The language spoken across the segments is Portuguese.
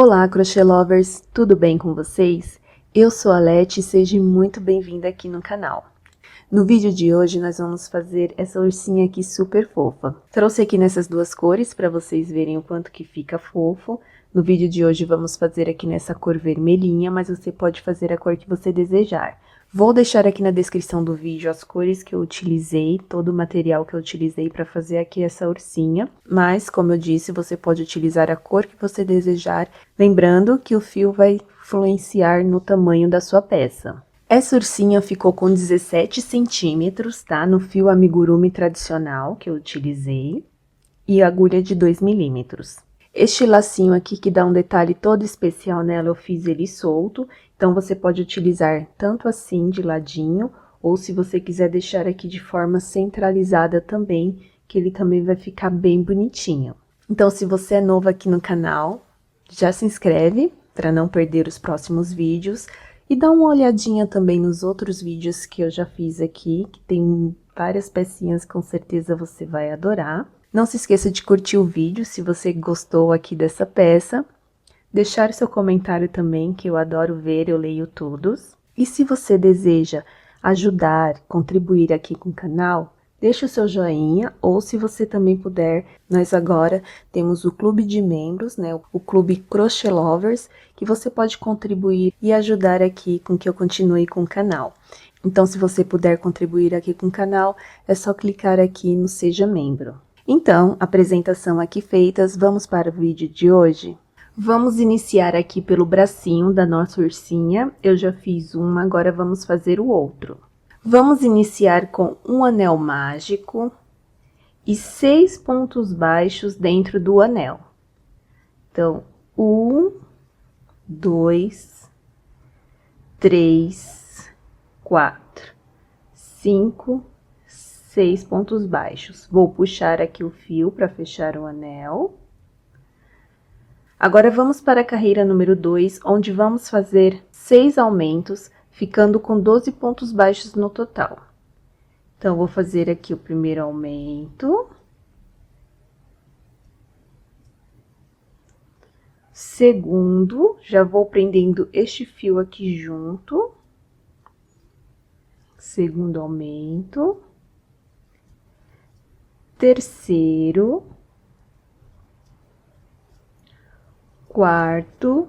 Olá, crochê lovers, tudo bem com vocês? Eu sou a Leti e seja muito bem-vinda aqui no canal. No vídeo de hoje nós vamos fazer essa ursinha aqui super fofa. Trouxe aqui nessas duas cores para vocês verem o quanto que fica fofo. No vídeo de hoje vamos fazer aqui nessa cor vermelhinha, mas você pode fazer a cor que você desejar. Vou deixar aqui na descrição do vídeo as cores que eu utilizei, todo o material que eu utilizei para fazer aqui essa ursinha. Mas, como eu disse, você pode utilizar a cor que você desejar, lembrando que o fio vai influenciar no tamanho da sua peça. Essa ursinha ficou com 17 centímetros, tá? No fio amigurumi tradicional que eu utilizei e agulha de 2 milímetros. Este lacinho aqui que dá um detalhe todo especial nela, eu fiz ele solto, então você pode utilizar tanto assim de ladinho, ou se você quiser deixar aqui de forma centralizada também, que ele também vai ficar bem bonitinho. Então, se você é novo aqui no canal, já se inscreve para não perder os próximos vídeos e dá uma olhadinha também nos outros vídeos que eu já fiz aqui, que tem várias pecinhas que com certeza você vai adorar. Não se esqueça de curtir o vídeo se você gostou aqui dessa peça, deixar seu comentário também, que eu adoro ver, eu leio todos. E se você deseja ajudar, contribuir aqui com o canal, deixa o seu joinha, ou se você também puder, nós agora temos o clube de membros, né, o clube Crochê Lovers, que você pode contribuir e ajudar aqui com que eu continue com o canal. Então, se você puder contribuir aqui com o canal, é só clicar aqui no Seja Membro. Então, apresentação aqui feitas, vamos para o vídeo de hoje? Vamos iniciar aqui pelo bracinho da nossa ursinha, eu já fiz uma, agora vamos fazer o outro. Vamos iniciar com um anel mágico e 6 pontos baixos dentro do anel. Então, 1, 2, 3, 4, 5, 6 pontos baixos. Vou puxar aqui o fio para fechar o anel. Agora, vamos para a carreira número 2, onde vamos fazer 6 aumentos, ficando com 12 pontos baixos no total. Então, vou fazer aqui o primeiro aumento. Segundo, já vou prendendo este fio aqui junto. Segundo aumento. Terceiro. Quarto.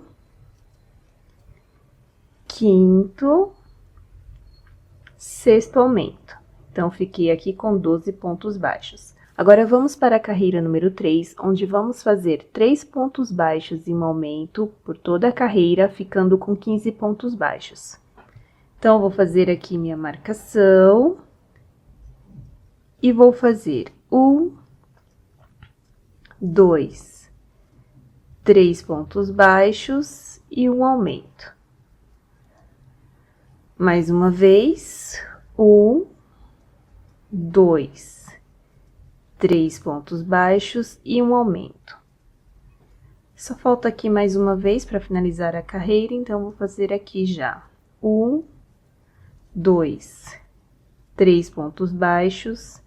Quinto. Sexto aumento. Então, fiquei aqui com 12 pontos baixos. Agora, vamos para a carreira número 3, onde vamos fazer 3 pontos baixos em um aumento por toda a carreira, ficando com 15 pontos baixos. Então, vou fazer aqui minha marcação. E vou fazer 1, 2, 3 pontos baixos e um aumento. Mais uma vez, 1, 2, 3 pontos baixos e um aumento. Só falta aqui mais uma vez para finalizar a carreira, então vou fazer aqui já 1, 2, 3 pontos baixos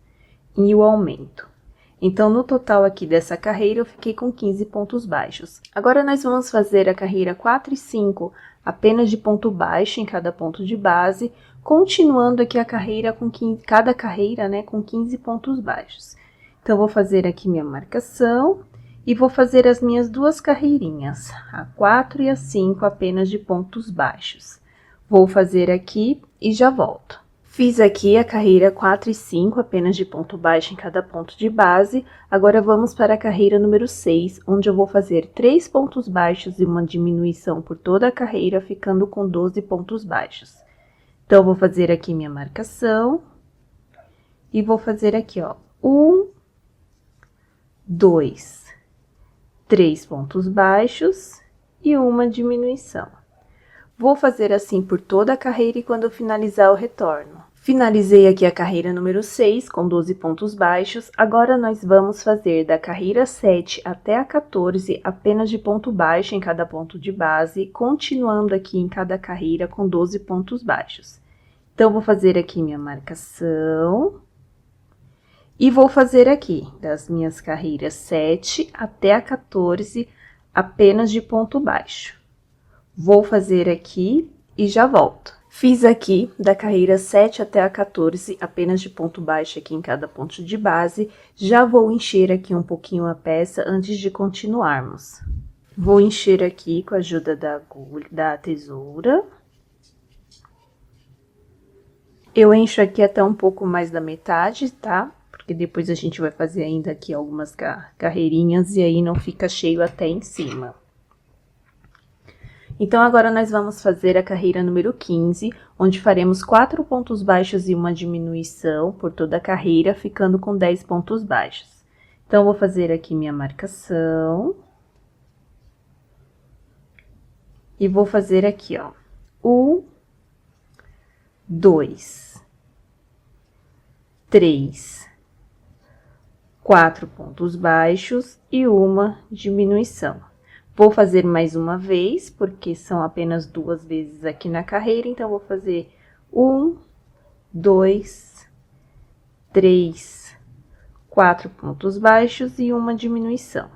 e o aumento. Então, no total aqui dessa carreira, eu fiquei com 15 pontos baixos. Agora, nós vamos fazer a carreira 4 e 5 apenas de ponto baixo em cada ponto de base, continuando aqui a carreira com cada carreira, né, com 15 pontos baixos. Então, vou fazer aqui minha marcação e vou fazer as minhas duas carreirinhas, a 4 e a 5 apenas de pontos baixos. Vou fazer aqui e já volto. Fiz aqui a carreira 4 e 5, apenas de ponto baixo em cada ponto de base. Agora, vamos para a carreira número 6, onde eu vou fazer 3 pontos baixos e uma diminuição por toda a carreira, ficando com 12 pontos baixos. Então, vou fazer aqui minha marcação. E vou fazer aqui, ó, 1, 2, 3 pontos baixos e uma diminuição. Vou fazer assim por toda a carreira e quando eu finalizar eu retorno. Finalizei aqui a carreira número 6 com 12 pontos baixos. Agora, nós vamos fazer da carreira 7 até a 14 apenas de ponto baixo em cada ponto de base, continuando aqui em cada carreira com 12 pontos baixos. Então, vou fazer aqui minha marcação. E vou fazer aqui, das minhas carreiras 7 até a 14, apenas de ponto baixo. Vou fazer aqui e já volto. Fiz aqui da carreira 7 até a 14, apenas de ponto baixo aqui em cada ponto de base. Já vou encher aqui um pouquinho a peça antes de continuarmos. Vou encher aqui com a ajuda da agulha, da tesoura. Eu encho aqui até um pouco mais da metade, tá? Porque depois a gente vai fazer ainda aqui algumas carreirinhas e aí não fica cheio até em cima. Então, agora nós vamos fazer a carreira número 15, onde faremos 4 pontos baixos e uma diminuição por toda a carreira, ficando com 10 pontos baixos. Então, vou fazer aqui minha marcação. E vou fazer aqui, ó, 1, 2, 3, 4 pontos baixos e uma diminuição. Vou fazer mais uma vez, porque são apenas 2 vezes aqui na carreira, então, vou fazer 1, 2, 3, 4 pontos baixos e uma diminuição.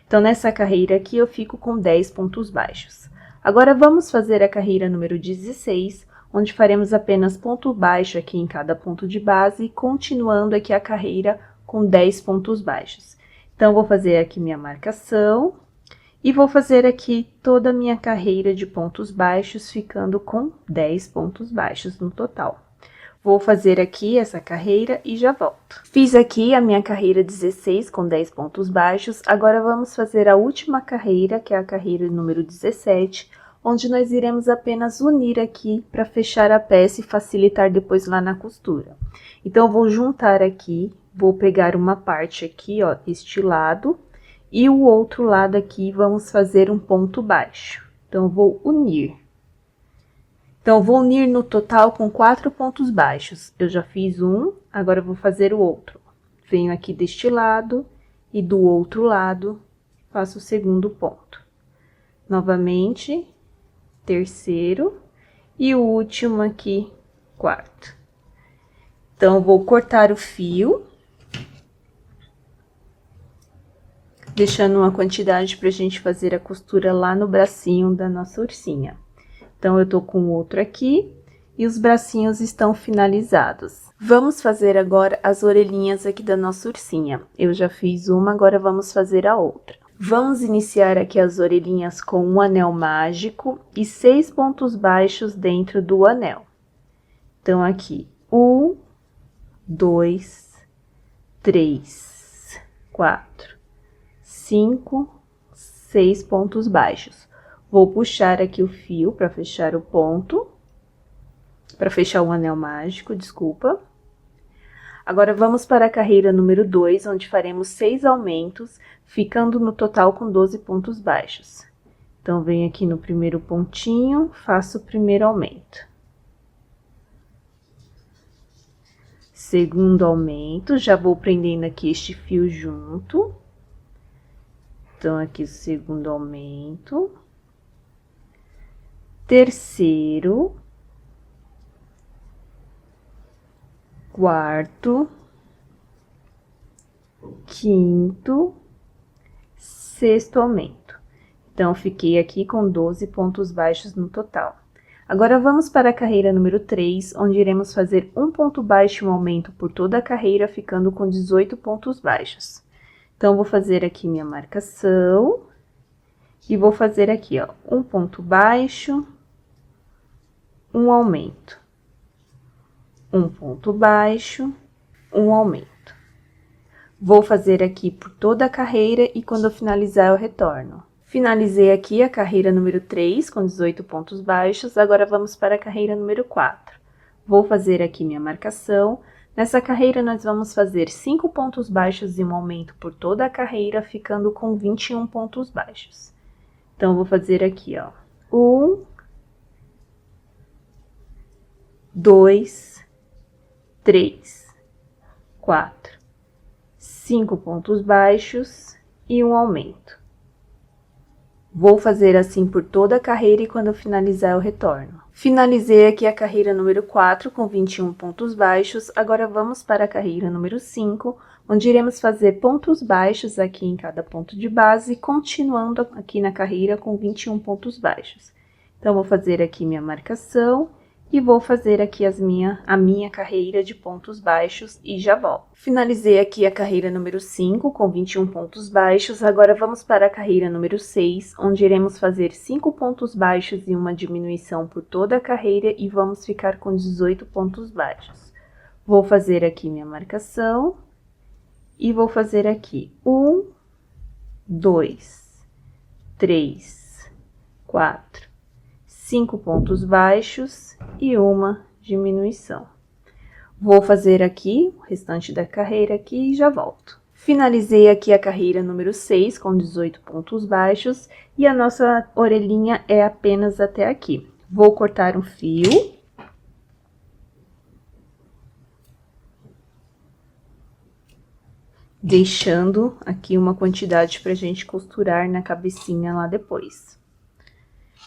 Então, nessa carreira aqui, eu fico com 10 pontos baixos. Agora, vamos fazer a carreira número 16, onde faremos apenas ponto baixo aqui em cada ponto de base, continuando aqui a carreira com 10 pontos baixos. Então, vou fazer aqui minha marcação e vou fazer aqui toda a minha carreira de pontos baixos, ficando com 10 pontos baixos no total. Vou fazer aqui essa carreira e já volto. Fiz aqui a minha carreira 16 com 10 pontos baixos, agora vamos fazer a última carreira, que é a carreira número 17, onde nós iremos apenas unir aqui para fechar a peça e facilitar depois lá na costura. Então, eu vou juntar aqui, vou pegar uma parte aqui, ó, este lado, e o outro lado aqui vamos fazer um ponto baixo. Então, eu vou unir. Então, eu vou unir no total com 4 pontos baixos. Eu já fiz um, agora eu vou fazer o outro. Venho aqui deste lado e do outro lado, faço o segundo ponto. Novamente, terceiro e o último aqui, quarto. Então, eu vou cortar o fio, deixando uma quantidade pra gente fazer a costura lá no bracinho da nossa ursinha. Então, eu tô com outro aqui e os bracinhos estão finalizados. Vamos fazer agora as orelhinhas aqui da nossa ursinha. Eu já fiz uma, agora vamos fazer a outra. Vamos iniciar aqui as orelhinhas com um anel mágico e 6 pontos baixos dentro do anel. Então, aqui, 1, 2, 3, 4, 5, 6 pontos baixos. Vou puxar aqui o fio para fechar o ponto, para fechar o anel mágico, desculpa. Agora, vamos para a carreira número 2, onde faremos 6 aumentos, ficando no total com 12 pontos baixos. Então, venho aqui no primeiro pontinho, faço o primeiro aumento. Segundo aumento, já vou prendendo aqui este fio junto. Então, aqui o segundo aumento. Terceiro. Quarto. Quinto. Sexto aumento. Então, fiquei aqui com 12 pontos baixos no total. Agora, vamos para a carreira número 3, onde iremos fazer um ponto baixo e um aumento por toda a carreira, ficando com 18 pontos baixos. Então, vou fazer aqui minha marcação e vou fazer aqui, ó, um ponto baixo, um aumento. Um ponto baixo, um aumento. Vou fazer aqui por toda a carreira e quando eu finalizar eu retorno. Finalizei aqui a carreira número 3 com 18 pontos baixos, agora vamos para a carreira número 4. Vou fazer aqui minha marcação. Nessa carreira, nós vamos fazer 5 pontos baixos e um aumento por toda a carreira, ficando com 21 pontos baixos. Então, vou fazer aqui, ó, 1, 2, 3, 4, 5 pontos baixos e um aumento. Vou fazer assim por toda a carreira e quando eu finalizar eu retorno. Finalizei aqui a carreira número 4 com 21 pontos baixos, agora vamos para a carreira número 5, onde iremos fazer pontos baixos aqui em cada ponto de base, continuando aqui na carreira com 21 pontos baixos. Então, vou fazer aqui minha marcação e vou fazer aqui a minha carreira de pontos baixos e já volto. Finalizei aqui a carreira número 5 com 21 pontos baixos, agora vamos para a carreira número 6, onde iremos fazer 5 pontos baixos e uma diminuição por toda a carreira e vamos ficar com 18 pontos baixos. Vou fazer aqui minha marcação e vou fazer aqui 1, 2, 3, 4, 5 pontos baixos e uma diminuição. Vou fazer aqui o restante da carreira aqui e já volto. Finalizei aqui a carreira número 6 com 18 pontos baixos e a nossa orelhinha é apenas até aqui. Vou cortar um fio. Deixando aqui uma quantidade pra gente costurar na cabecinha lá depois.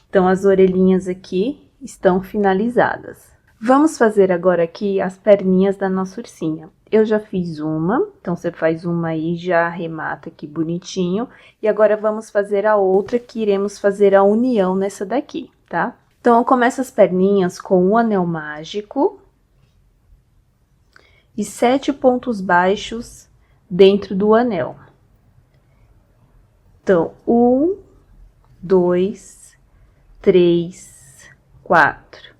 Então, as orelhinhas aqui estão finalizadas. Vamos fazer agora aqui as perninhas da nossa ursinha. Eu já fiz uma, então você faz uma aí, já arremata aqui bonitinho. E agora vamos fazer a outra, que iremos fazer a união nessa daqui, tá? Então, eu começo as perninhas com um anel mágico e 7 pontos baixos dentro do anel. Então, 1, 2, 3, 4,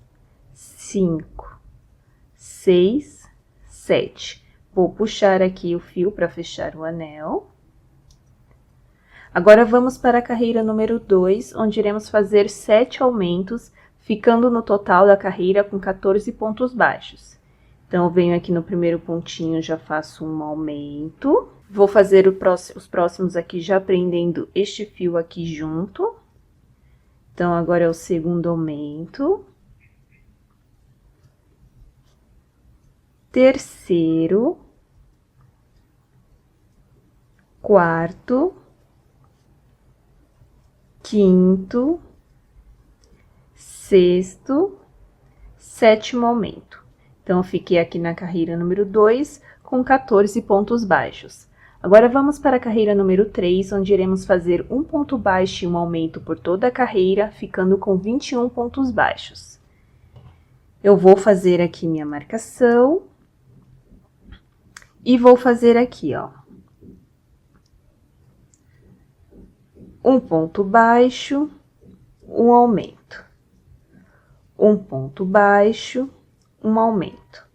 5, 6, 7. Vou puxar aqui o fio para fechar o anel. Agora, vamos para a carreira número 2, onde iremos fazer 7 aumentos, ficando no total da carreira com 14 pontos baixos. Então, eu venho aqui no primeiro pontinho, já faço um aumento. Vou fazer os próximos aqui já prendendo este fio aqui junto. Então, agora é o segundo aumento. Terceiro. Quarto. Quinto. Sexto. Sétimo aumento. Então, eu fiquei aqui na carreira número 2 com 14 pontos baixos. Agora, vamos para a carreira número 3, onde iremos fazer um ponto baixo e um aumento por toda a carreira, ficando com 21 pontos baixos. Eu vou fazer aqui minha marcação e vou fazer aqui, ó, um ponto baixo, um aumento, um ponto baixo, um aumento.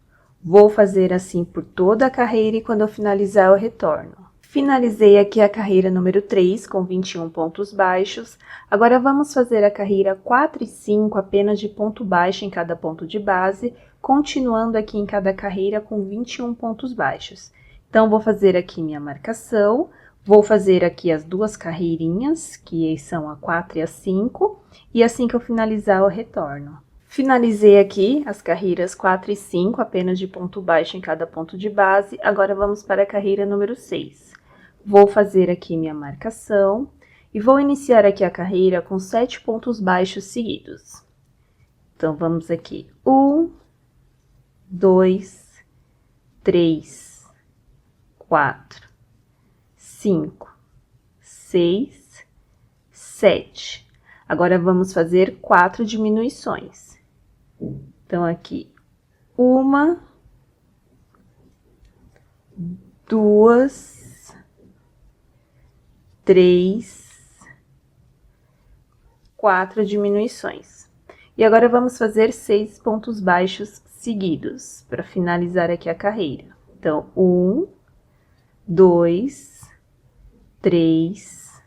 Vou fazer assim por toda a carreira e quando eu finalizar eu retorno. Finalizei aqui a carreira número 3 com 21 pontos baixos. Agora, vamos fazer a carreira 4 e 5 apenas de ponto baixo em cada ponto de base, continuando aqui em cada carreira com 21 pontos baixos. Então, vou fazer aqui minha marcação, vou fazer aqui as duas carreirinhas, que são a 4 e a 5, e assim que eu finalizar eu retorno. Finalizei aqui as carreiras 4 e 5, apenas de ponto baixo em cada ponto de base. Agora, vamos para a carreira número 6. Vou fazer aqui minha marcação e vou iniciar aqui a carreira com 7 pontos baixos seguidos. Então, vamos aqui. 1, 2, 3, 4, 5, 6, 7. Agora, vamos fazer 4 diminuições. Então, aqui, 1, 2, 3, 4 diminuições. E agora, vamos fazer 6 pontos baixos seguidos, para finalizar aqui a carreira. Então, 1, 2, 3,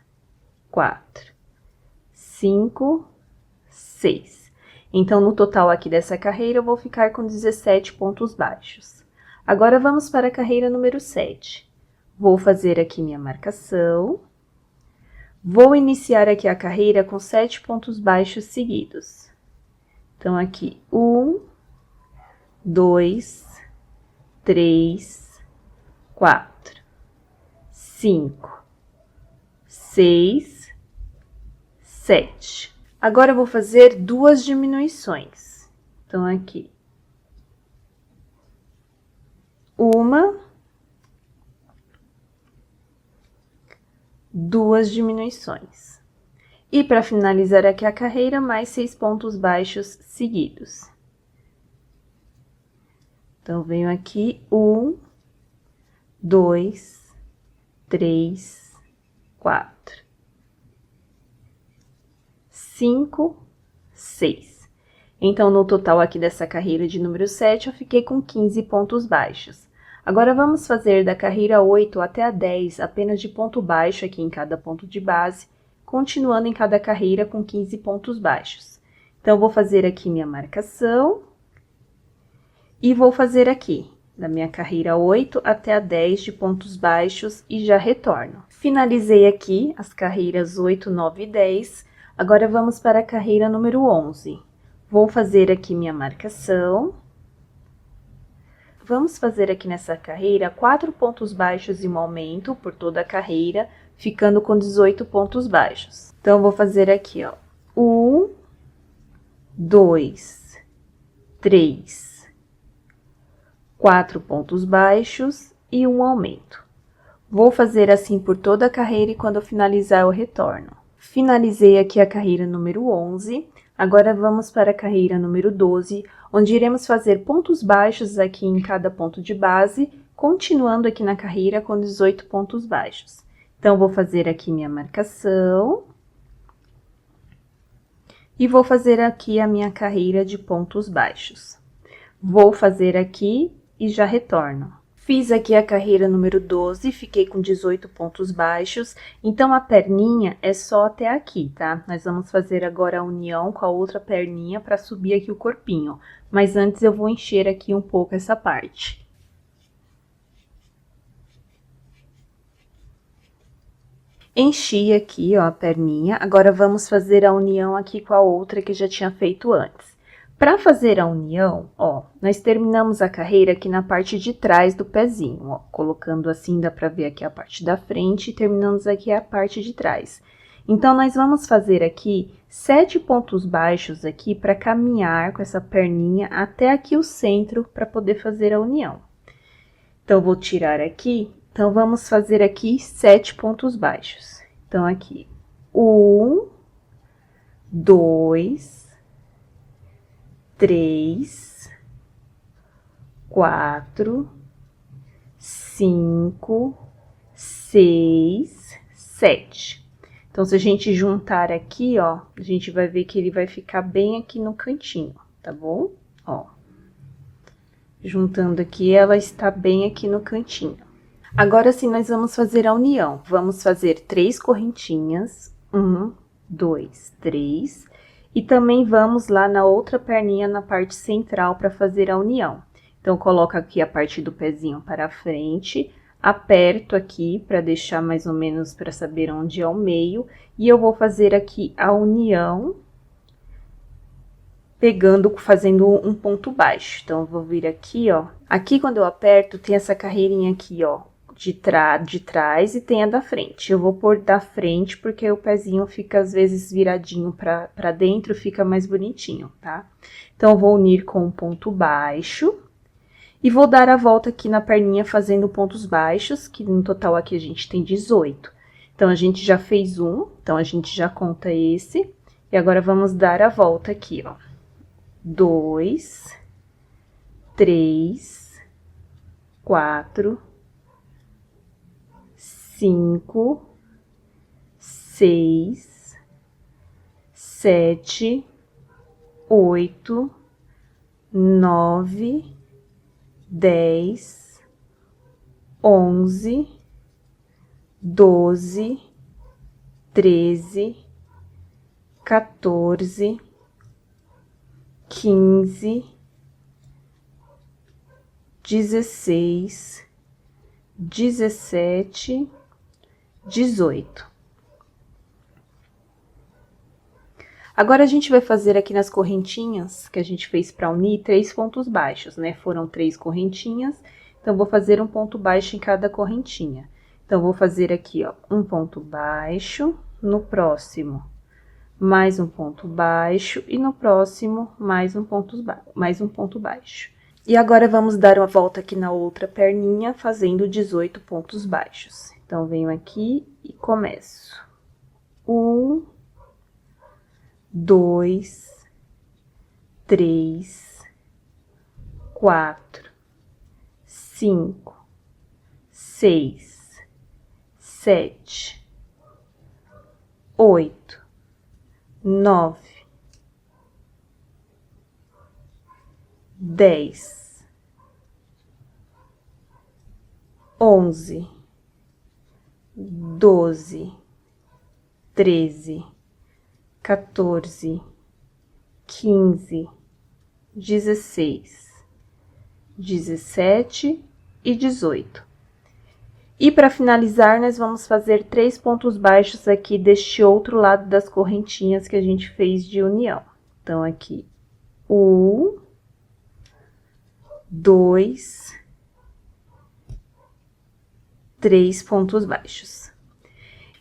4, 5, 6. Então, no total aqui dessa carreira, eu vou ficar com 17 pontos baixos. Agora, vamos para a carreira número 7. Vou fazer aqui minha marcação. Vou iniciar aqui a carreira com 7 pontos baixos seguidos. Então, aqui, 1, 2, 3, 4, 5, 6, 7. Agora, eu vou fazer 2 diminuições. Então, aqui, 1, 2 diminuições. E para finalizar aqui a carreira, mais 6 pontos baixos seguidos. Então, venho aqui 1, 2, 3, 4, 5, 6. Então, no total aqui dessa carreira de número 7, eu fiquei com 15 pontos baixos. Agora, vamos fazer da carreira 8 até a 10 apenas de ponto baixo aqui em cada ponto de base, continuando em cada carreira com 15 pontos baixos. Então, vou fazer aqui minha marcação e vou fazer aqui, da minha carreira 8 até a 10 de pontos baixos e já retorno. Finalizei aqui as carreiras 8, 9 e 10, agora vamos para a carreira número 11. Vou fazer aqui minha marcação. Vamos fazer aqui nessa carreira 4 pontos baixos e um aumento por toda a carreira, ficando com 18 pontos baixos. Então, vou fazer aqui, ó, 1, 2, 3, 4 pontos baixos e um aumento. Vou fazer assim por toda a carreira e quando eu finalizar eu retorno. Finalizei aqui a carreira número 11, agora vamos para a carreira número 12, onde iremos fazer pontos baixos aqui em cada ponto de base, continuando aqui na carreira com 18 pontos baixos. Então, vou fazer aqui minha marcação e vou fazer aqui a minha carreira de pontos baixos. Vou fazer aqui e já retorno. Fiz aqui a carreira número 12, fiquei com 18 pontos baixos, então a perninha é só até aqui, tá? Nós vamos fazer agora a união com a outra perninha para subir aqui o corpinho, mas antes eu vou encher aqui um pouco essa parte. Enchi aqui, ó, a perninha, agora vamos fazer a união aqui com a outra que já tinha feito antes. Para fazer a união, ó, nós terminamos a carreira aqui na parte de trás do pezinho, ó, colocando assim, dá pra ver aqui a parte da frente e terminamos aqui a parte de trás. Então, nós vamos fazer aqui 7 pontos baixos aqui para caminhar com essa perninha até aqui o centro para poder fazer a união. Então, vou tirar aqui, então, vamos fazer aqui 7 pontos baixos. Então, aqui, 1, 2, 3, 4, 5, 6, 7. Então, se a gente juntar aqui, ó, a gente vai ver que ele vai ficar bem aqui no cantinho, tá bom? Ó, juntando aqui, ela está bem aqui no cantinho. Agora sim, nós vamos fazer a união. Vamos fazer 3 correntinhas, 1, 2, 3... E também vamos lá na outra perninha, na parte central, para fazer a união. Então, coloco aqui a parte do pezinho para frente, aperto aqui para deixar mais ou menos para saber onde é o meio. E eu vou fazer aqui a união, fazendo um ponto baixo. Então, eu vou vir aqui, ó. Aqui, quando eu aperto, tem essa carreirinha aqui, ó, de trás e tem a da frente. Eu vou pôr da frente porque o pezinho fica às vezes viradinho pra dentro, fica mais bonitinho, tá? Então, eu vou unir com um ponto baixo e vou dar a volta aqui na perninha fazendo pontos baixos, que no total aqui a gente tem 18. Então, a gente já fez um, então a gente já conta esse. E agora, vamos dar a volta aqui, ó. 2, 3, 4, 5, 6, 7, 8, 9, 10, 11, 12, 13, 14, 15, 16, 17, 18. Agora, a gente vai fazer aqui nas correntinhas que a gente fez para unir 3 pontos baixos, né? Foram 3 correntinhas, então, vou fazer um ponto baixo em cada correntinha. Então, vou fazer aqui, ó, um ponto baixo, no próximo, mais um ponto baixo, e no próximo, mais um ponto baixo. E agora, vamos dar uma volta aqui na outra perninha, fazendo 18 pontos baixos. Então, venho aqui e começo. 1, 2, 3, 4, 5, 6, 7, 8, 9, 10, 11, 12, 13, 14, 15, 16, 17 e 18. E para finalizar, nós vamos fazer 3 pontos baixos aqui deste outro lado das correntinhas que a gente fez de união. Então, aqui, 1, 2, 3 pontos baixos.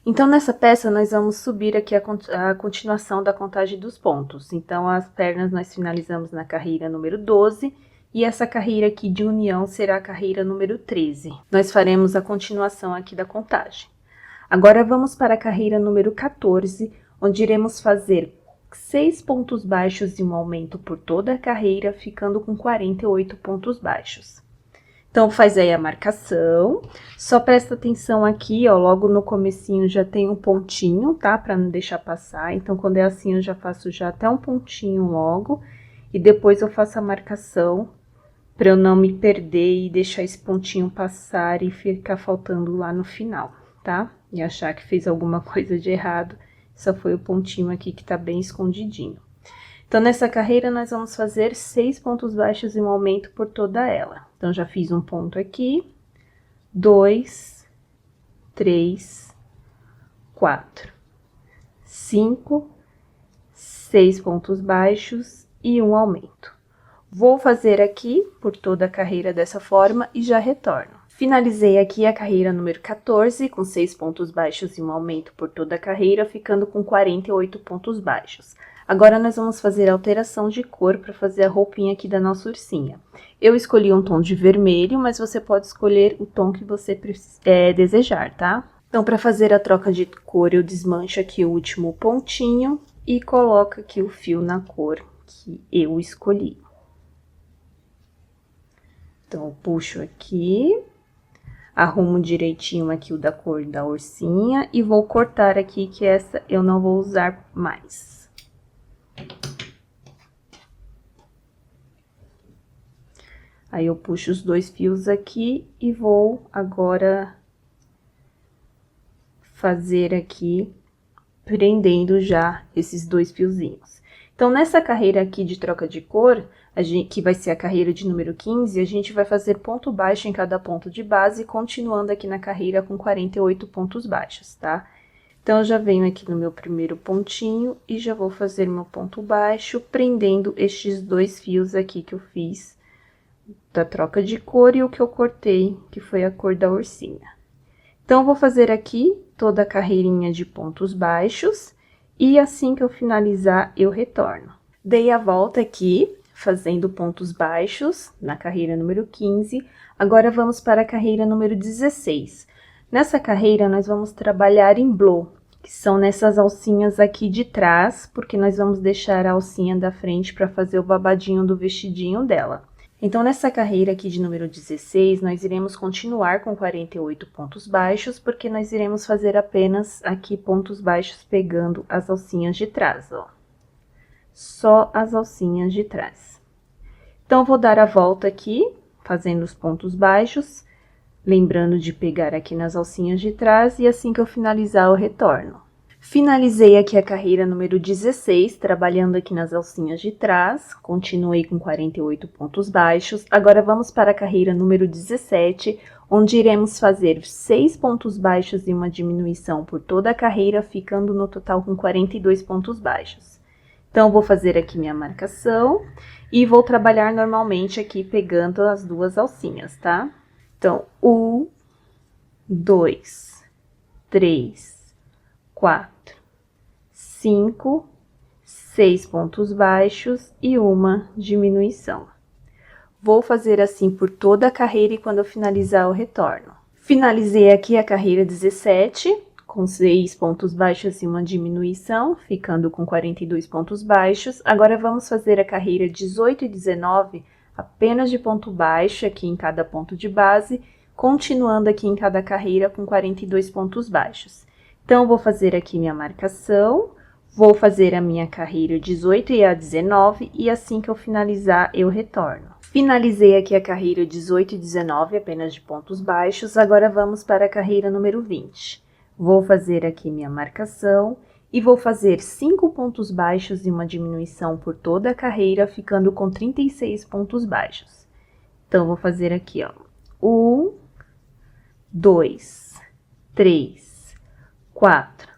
Então, nessa peça, nós vamos subir aqui a continuação da contagem dos pontos. Então, as pernas nós finalizamos na carreira número 12, e essa carreira aqui de união será a carreira número 13. Nós faremos a continuação aqui da contagem. Agora, vamos para a carreira número 14, onde iremos fazer 6 pontos baixos e um aumento por toda a carreira, ficando com 48 pontos baixos. Então, faz aí a marcação, só presta atenção aqui, ó, logo no comecinho já tem um pontinho, tá? Pra não deixar passar, então, quando é assim, eu já faço já até um pontinho logo, e depois eu faço a marcação, pra eu não me perder e deixar esse pontinho passar e ficar faltando lá no final, tá? E achar que fez alguma coisa de errado, só foi o pontinho aqui que tá bem escondidinho. Então, nessa carreira, nós vamos fazer 6 pontos baixos e um aumento por toda ela. Então, já fiz um ponto aqui, 2, 3, 4, 5, 6 pontos baixos e um aumento. Vou fazer aqui por toda a carreira dessa forma e já retorno. Finalizei aqui a carreira número 14, com 6 pontos baixos e um aumento por toda a carreira, ficando com 48 pontos baixos. Agora, nós vamos fazer alteração de cor para fazer a roupinha aqui da nossa ursinha. Eu escolhi um tom de vermelho, mas você pode escolher o tom que você desejar, tá? Então, para fazer a troca de cor, eu desmancho aqui o último pontinho e coloco aqui o fio na cor que eu escolhi. Então, eu puxo aqui, arrumo direitinho aqui o da cor da ursinha e vou cortar aqui, que essa eu não vou usar mais. Aí, eu puxo os 2 fios aqui e vou agora fazer aqui, prendendo já esses 2 fiozinhos. Então, nessa carreira aqui de troca de cor, que vai ser a carreira de número 15, a gente vai fazer ponto baixo em cada ponto de base, continuando aqui na carreira com 48 pontos baixos, tá? Então, eu já venho aqui no meu primeiro pontinho e já vou fazer meu ponto baixo, prendendo estes 2 fios aqui que eu fiz da troca de cor e o que eu cortei, que foi a cor da ursinha. Então, vou fazer aqui toda a carreirinha de pontos baixos e assim que eu finalizar, eu retorno. Dei a volta aqui, fazendo pontos baixos na carreira número 15. Agora, vamos para a carreira número 16. Nessa carreira, nós vamos trabalhar em blow, que são nessas alcinhas aqui de trás, porque nós vamos deixar a alcinha da frente para fazer o babadinho do vestidinho dela. Então, nessa carreira aqui de número 16, nós iremos continuar com 48 pontos baixos, porque nós iremos fazer apenas aqui pontos baixos pegando as alcinhas de trás, ó. Só as alcinhas de trás. Então, vou dar a volta aqui, fazendo os pontos baixos, lembrando de pegar aqui nas alcinhas de trás, e assim que eu finalizar, eu retorno. Finalizei aqui a carreira número 16, trabalhando aqui nas alcinhas de trás, continuei com 48 pontos baixos. Agora, vamos para a carreira número 17, onde iremos fazer 6 pontos baixos e uma diminuição por toda a carreira, ficando no total com 42 pontos baixos. Então, vou fazer aqui minha marcação e vou trabalhar normalmente aqui, pegando as 2 alcinhas, tá? Então, 1, 2, 3, 4, 5, 6 pontos baixos e uma diminuição. Vou fazer assim por toda a carreira e quando eu finalizar, eu retorno. Finalizei aqui a carreira 17, com 6 pontos baixos e uma diminuição, ficando com 42 pontos baixos. Agora, vamos fazer a carreira 18 e 19, apenas de ponto baixo aqui em cada ponto de base, continuando aqui em cada carreira com 42 pontos baixos. Então, vou fazer aqui minha marcação, vou fazer a minha carreira 18 e a 19, e assim que eu finalizar, eu retorno. Finalizei aqui a carreira 18 e 19, apenas de pontos baixos. Agora, vamos para a carreira número 20. Vou fazer aqui minha marcação e vou fazer 5 pontos baixos e uma diminuição por toda a carreira, ficando com 36 pontos baixos. Então, vou fazer aqui, ó, 1, 2, 3, 4,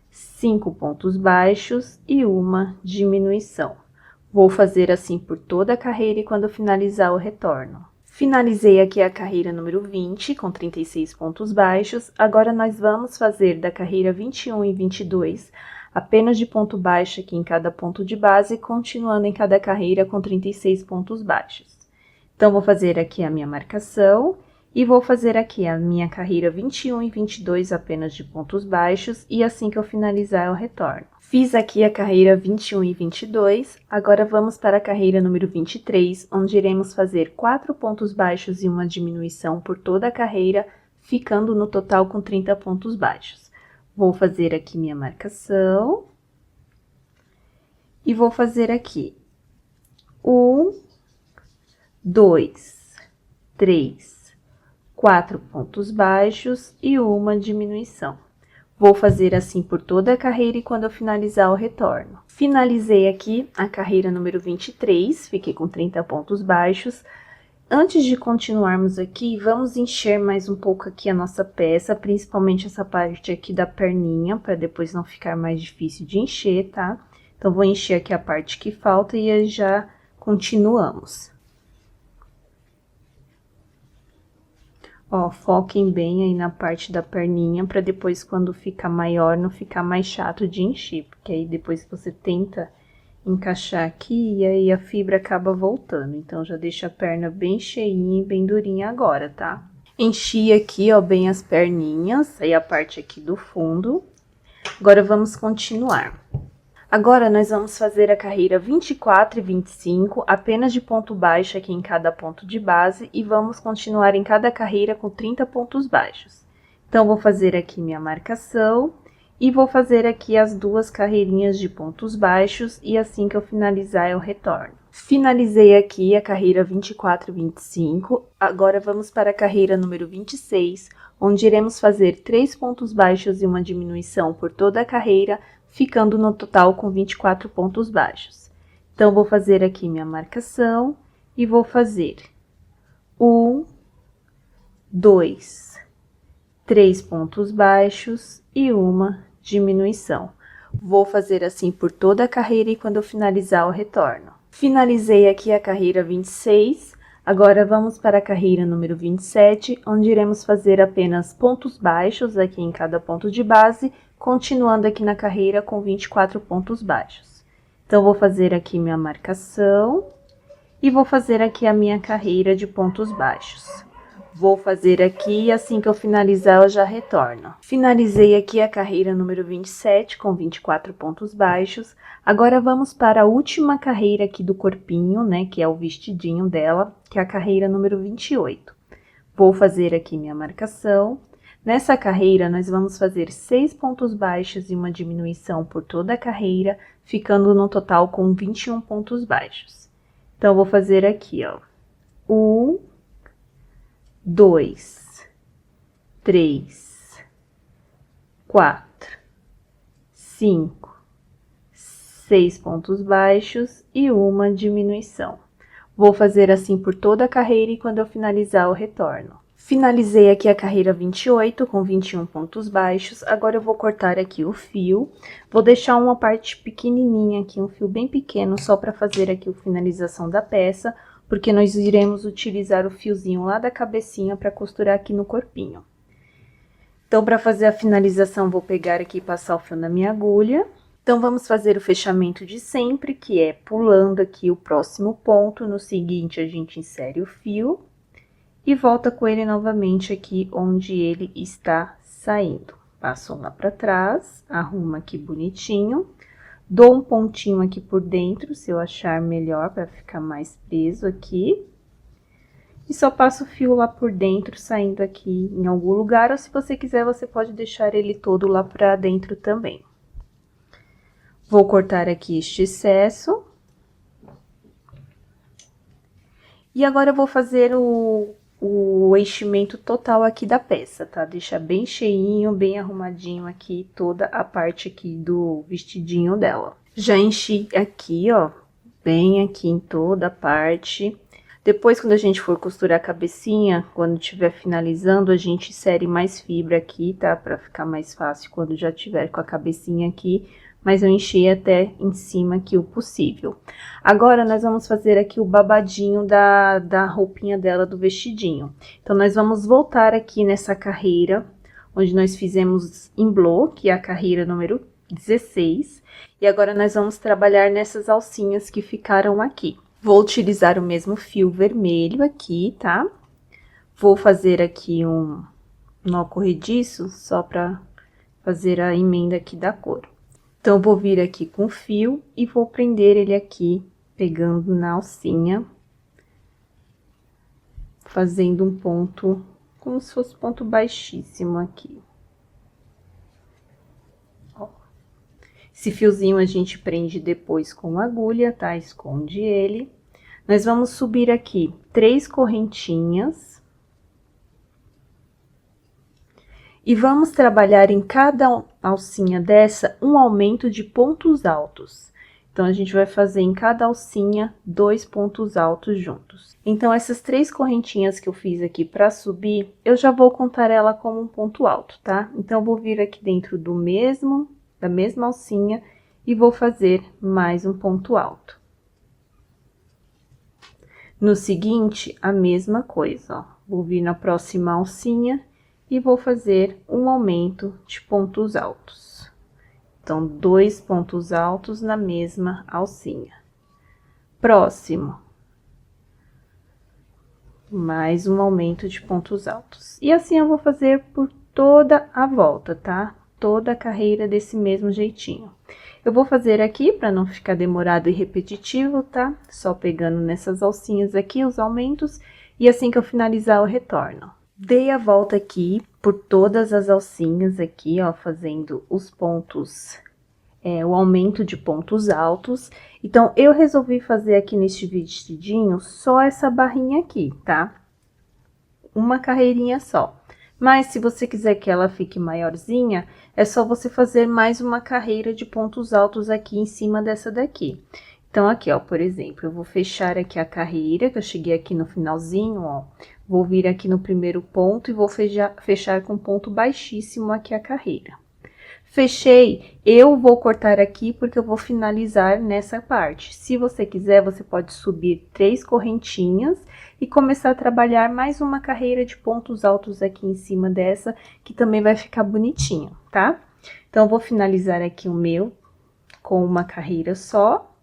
5 pontos baixos e uma diminuição. Vou fazer assim por toda a carreira e quando finalizar eu retorno. Finalizei aqui a carreira número 20, com 36 pontos baixos. Agora, nós vamos fazer da carreira 21 e 22, apenas de ponto baixo aqui em cada ponto de base, continuando em cada carreira com 36 pontos baixos. Então, vou fazer aqui a minha marcação e vou fazer aqui a minha carreira 21 e 22, apenas de pontos baixos, e assim que eu finalizar eu retorno. Fiz aqui a carreira 21 e 22, agora vamos para a carreira número 23, onde iremos fazer 4 pontos baixos e uma diminuição por toda a carreira, ficando no total com 30 pontos baixos. Vou fazer aqui minha marcação e vou fazer aqui 1, 2, 3, 4 pontos baixos e uma diminuição. Vou fazer assim por toda a carreira e quando eu finalizar eu retorno. Finalizei aqui a carreira número 23, fiquei com 30 pontos baixos. Antes de continuarmos aqui, vamos encher mais um pouco aqui a nossa peça, principalmente essa parte aqui da perninha, para depois não ficar mais difícil de encher, tá? Então, vou encher aqui a parte que falta e aí já continuamos. Ó, foquem bem aí na parte da perninha, para depois, quando ficar maior, não ficar mais chato de encher. Porque aí, depois você tenta encaixar aqui, e aí a fibra acaba voltando. Então, já deixa a perna bem cheinha e bem durinha agora, tá? Enchi aqui, ó, bem as perninhas, aí a parte aqui do fundo. Agora, vamos continuar. Agora, nós vamos fazer a carreira 24 e 25, apenas de ponto baixo aqui em cada ponto de base, e vamos continuar em cada carreira com 30 pontos baixos. Então, vou fazer aqui minha marcação, e vou fazer aqui as 2 carreirinhas de pontos baixos, e assim que eu finalizar, eu retorno. Finalizei aqui a carreira 24 e 25, agora vamos para a carreira número 26, onde iremos fazer 3 pontos baixos e uma diminuição por toda a carreira, ficando no total com 24 pontos baixos. Então, vou fazer aqui minha marcação e vou fazer 1, 2, 3 pontos baixos e uma diminuição. Vou fazer assim por toda a carreira e quando eu finalizar eu retorno. Finalizei aqui a carreira 26, agora vamos para a carreira número 27, onde iremos fazer apenas pontos baixos aqui em cada ponto de base, continuando aqui na carreira com 24 pontos baixos. Então, vou fazer aqui minha marcação e vou fazer aqui a minha carreira de pontos baixos. Vou fazer aqui e assim que eu finalizar eu já retorno. Finalizei aqui a carreira número 27 com 24 pontos baixos. Agora, vamos para a última carreira aqui do corpinho, né, que é o vestidinho dela, que é a carreira número 28. Vou fazer aqui minha marcação. Nessa carreira, nós vamos fazer 6 pontos baixos e uma diminuição por toda a carreira, ficando no total com 21 pontos baixos. Então, vou fazer aqui, ó, 1, 2, 3, 4, 5, 6 pontos baixos e uma diminuição. Vou fazer assim por toda a carreira e quando eu finalizar eu retorno. Finalizei aqui a carreira 28 com 21 pontos baixos, agora eu vou cortar aqui o fio, vou deixar uma parte pequenininha aqui, um fio bem pequeno, só para fazer aqui a finalização da peça, porque nós iremos utilizar o fiozinho lá da cabecinha para costurar aqui no corpinho. Então, para fazer a finalização, vou pegar aqui e passar o fio na minha agulha. Então, vamos fazer o fechamento de sempre, que é pulando aqui o próximo ponto, no seguinte a gente insere o fio. e volta com ele novamente aqui onde ele está saindo. Passo lá pra trás, arrumo aqui bonitinho, dou um pontinho aqui por dentro, se eu achar melhor, para ficar mais preso aqui. E só passo o fio lá por dentro, saindo aqui em algum lugar, ou se você quiser, você pode deixar ele todo lá pra dentro também. Vou cortar aqui este excesso. E agora eu vou fazer o enchimento total aqui da peça, tá? Deixar bem cheinho, bem arrumadinho aqui, toda a parte aqui do vestidinho dela. Já enchi aqui, ó, bem aqui em toda a parte. Depois, quando a gente for costurar a cabecinha, quando estiver finalizando, a gente insere mais fibra aqui, tá? Pra ficar mais fácil quando já tiver com a cabecinha aqui. Mas eu enchi até em cima aqui o possível. Agora, nós vamos fazer aqui o babadinho da roupinha dela, do vestidinho. Então, nós vamos voltar aqui nessa carreira, onde nós fizemos em blow, que é a carreira número 16. E agora, nós vamos trabalhar nessas alcinhas que ficaram aqui. Vou utilizar o mesmo fio vermelho aqui, tá? Vou fazer aqui um nó corrediço, só pra fazer a emenda aqui da cor. Então, vou vir aqui com o fio e vou prender ele aqui, pegando na alcinha, fazendo um ponto, como se fosse ponto baixíssimo aqui. Ó. Esse fiozinho a gente prende depois com agulha, tá? Esconde ele. Nós vamos subir aqui 3 correntinhas. E vamos trabalhar em cada alcinha dessa um aumento de pontos altos. Então, a gente vai fazer em cada alcinha 2 pontos altos juntos. Então, essas 3 correntinhas que eu fiz aqui para subir, eu já vou contar ela como um ponto alto, tá? Então, eu vou vir aqui dentro da mesma alcinha e vou fazer mais um ponto alto. No seguinte, a mesma coisa, ó. Vou vir na próxima alcinha e vou fazer um aumento de pontos altos. Então, 2 pontos altos na mesma alcinha. Próximo. Mais um aumento de pontos altos. E assim eu vou fazer por toda a volta, tá? Toda a carreira desse mesmo jeitinho. Eu vou fazer aqui, para não ficar demorado e repetitivo, tá? Só pegando nessas alcinhas aqui, os aumentos, e assim que eu finalizar, eu retorno. Dei a volta aqui por todas as alcinhas aqui, ó, fazendo os pontos, o aumento de pontos altos. Então, eu resolvi fazer aqui neste vestidinho só essa barrinha aqui, tá? Uma carreirinha só. Mas, se você quiser que ela fique maiorzinha, é só você fazer mais uma carreira de pontos altos aqui em cima dessa daqui. Então, aqui, ó, por exemplo, eu vou fechar aqui a carreira, que eu cheguei aqui no finalzinho, ó. Vou vir aqui no primeiro ponto e vou fechar com ponto baixíssimo aqui a carreira. Fechei, eu vou cortar aqui porque eu vou finalizar nessa parte. Se você quiser, você pode subir 3 correntinhas e começar a trabalhar mais uma carreira de pontos altos aqui em cima dessa, que também vai ficar bonitinho, tá? Então, eu vou finalizar aqui o meu com uma carreira só.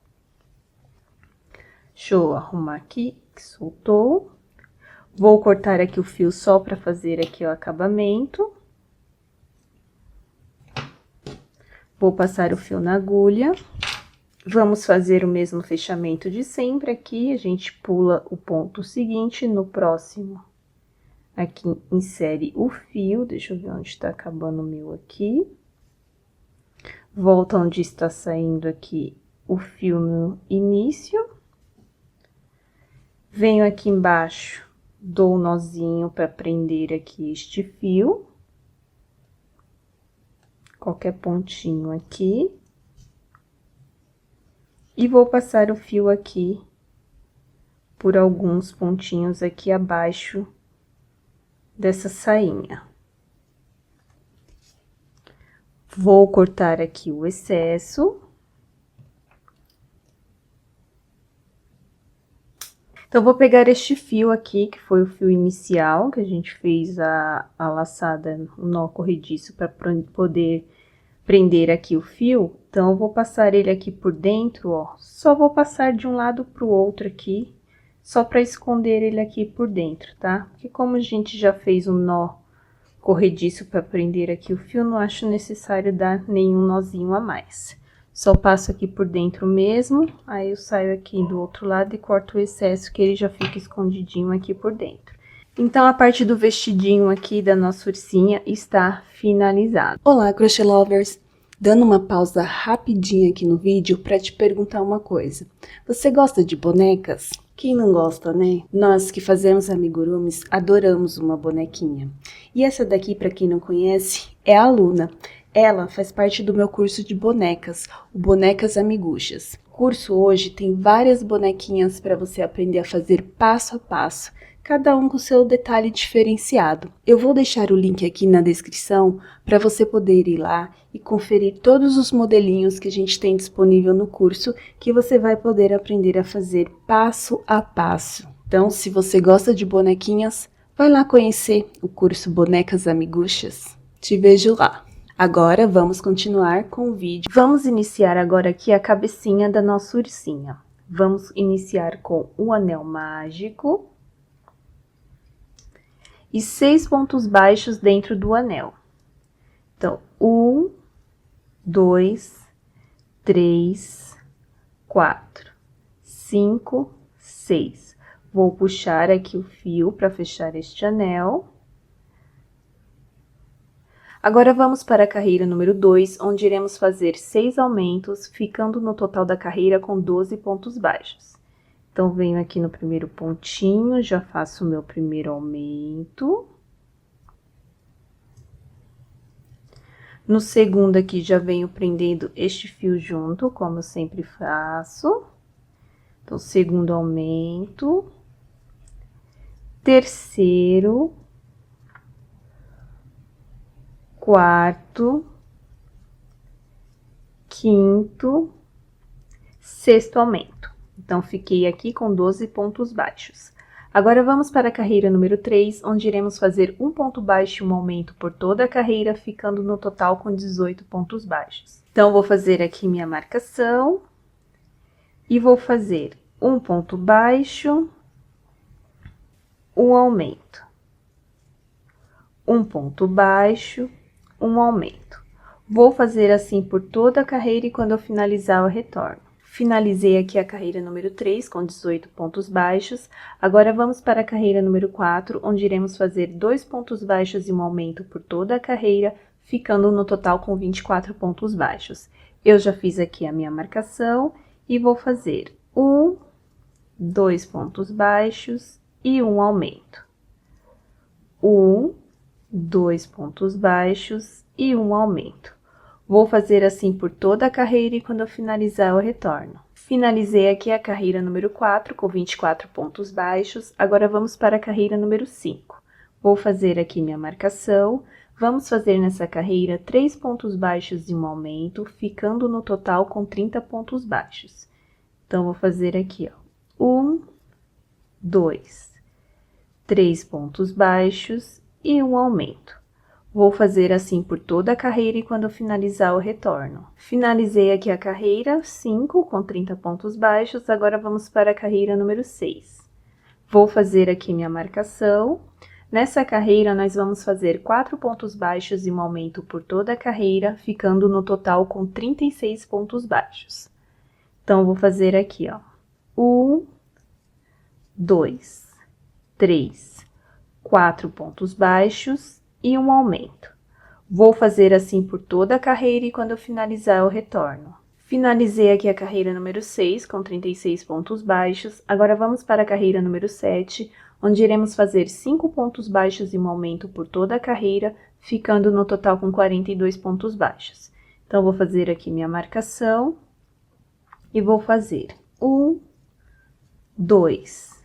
Deixa eu arrumar aqui, que soltou. Vou cortar aqui o fio só para fazer aqui o acabamento. Vou passar o fio na agulha. Vamos fazer o mesmo fechamento de sempre aqui. A gente pula o ponto seguinte, no próximo. Aqui, insere o fio. Deixa eu ver onde está acabando o meu aqui. Volta onde está saindo aqui o fio no início. Venho aqui embaixo, dou um nozinho para prender aqui este fio. Qualquer pontinho aqui. E vou passar o fio aqui por alguns pontinhos aqui abaixo dessa sainha. Vou cortar aqui o excesso. Então, vou pegar este fio aqui, que foi o fio inicial, que a gente fez a laçada, o nó corrediço, para poder prender aqui o fio. Então, eu vou passar ele aqui por dentro, ó. Só vou passar de um lado pro outro aqui, só para esconder ele aqui por dentro, tá? Porque como a gente já fez um nó corrediço para prender aqui o fio, não acho necessário dar nenhum nozinho a mais. Só passo aqui por dentro mesmo, aí eu saio aqui do outro lado e corto o excesso, que ele já fica escondidinho aqui por dentro. Então, a parte do vestidinho aqui da nossa ursinha está finalizada. Olá, Crochê Lovers! Dando uma pausa rapidinha aqui no vídeo para te perguntar uma coisa. Você gosta de bonecas? Quem não gosta, né? Nós que fazemos amigurumis adoramos uma bonequinha. E essa daqui, para quem não conhece, é a Luna. Ela faz parte do meu curso de bonecas, o Bonecas Amiguchas. O curso hoje tem várias bonequinhas para você aprender a fazer passo a passo, cada um com seu detalhe diferenciado. Eu vou deixar o link aqui na descrição para você poder ir lá e conferir todos os modelinhos que a gente tem disponível no curso, que você vai poder aprender a fazer passo a passo. Então, se você gosta de bonequinhas, vai lá conhecer o curso Bonecas Amiguchas. Te vejo lá! Agora, vamos continuar com o vídeo. Vamos iniciar agora aqui a cabecinha da nossa ursinha. Vamos iniciar com o anel mágico e 6 pontos baixos dentro do anel. Então, 1, 2, 3, 4, 5, 6. Vou puxar aqui o fio para fechar este anel. Agora, vamos para a carreira número 2, onde iremos fazer 6 aumentos, ficando no total da carreira com 12 pontos baixos. Então, venho aqui no primeiro pontinho, já faço o meu primeiro aumento. No segundo aqui, já venho prendendo este fio junto, como eu sempre faço. Então, segundo aumento. Terceiro. Quarto, quinto, sexto aumento. Então, fiquei aqui com 12 pontos baixos. Agora, vamos para a carreira número 3, onde iremos fazer um ponto baixo e um aumento por toda a carreira, ficando no total com 18 pontos baixos. Então, vou fazer aqui minha marcação e vou fazer um ponto baixo, um aumento, um ponto baixo, um aumento. Vou fazer assim por toda a carreira e quando eu finalizar eu retorno. Finalizei aqui a carreira número 3 com 18 pontos baixos. Agora, vamos para a carreira número 4, onde iremos fazer 2 pontos baixos e um aumento por toda a carreira, ficando no total com 24 pontos baixos. Eu já fiz aqui a minha marcação e vou fazer 1, 2 pontos baixos e um aumento. 1, 2 pontos baixos e um aumento. Vou fazer assim por toda a carreira e quando eu finalizar eu retorno. Finalizei aqui a carreira número 4 com 24 pontos baixos. Agora, vamos para a carreira número 5. Vou fazer aqui minha marcação. Vamos fazer nessa carreira 3 pontos baixos e um aumento, ficando no total com 30 pontos baixos. Então, vou fazer aqui, ó, 1, 2, 3 pontos baixos e um aumento. Vou fazer assim por toda a carreira e quando eu finalizar eu retorno. Finalizei aqui a carreira 5 com 30 pontos baixos, agora vamos para a carreira número 6. Vou fazer aqui minha marcação. Nessa carreira, nós vamos fazer 4 pontos baixos e um aumento por toda a carreira, ficando no total com 36 pontos baixos. Então, vou fazer aqui, ó, 1, 2, 3, 4 pontos baixos e um aumento. Vou fazer assim por toda a carreira e quando eu finalizar eu retorno. Finalizei aqui a carreira número 6 com 36 pontos baixos. Agora, vamos para a carreira número 7, onde iremos fazer 5 pontos baixos e um aumento por toda a carreira, ficando no total com 42 pontos baixos. Então, vou fazer aqui minha marcação e vou fazer 1, 2,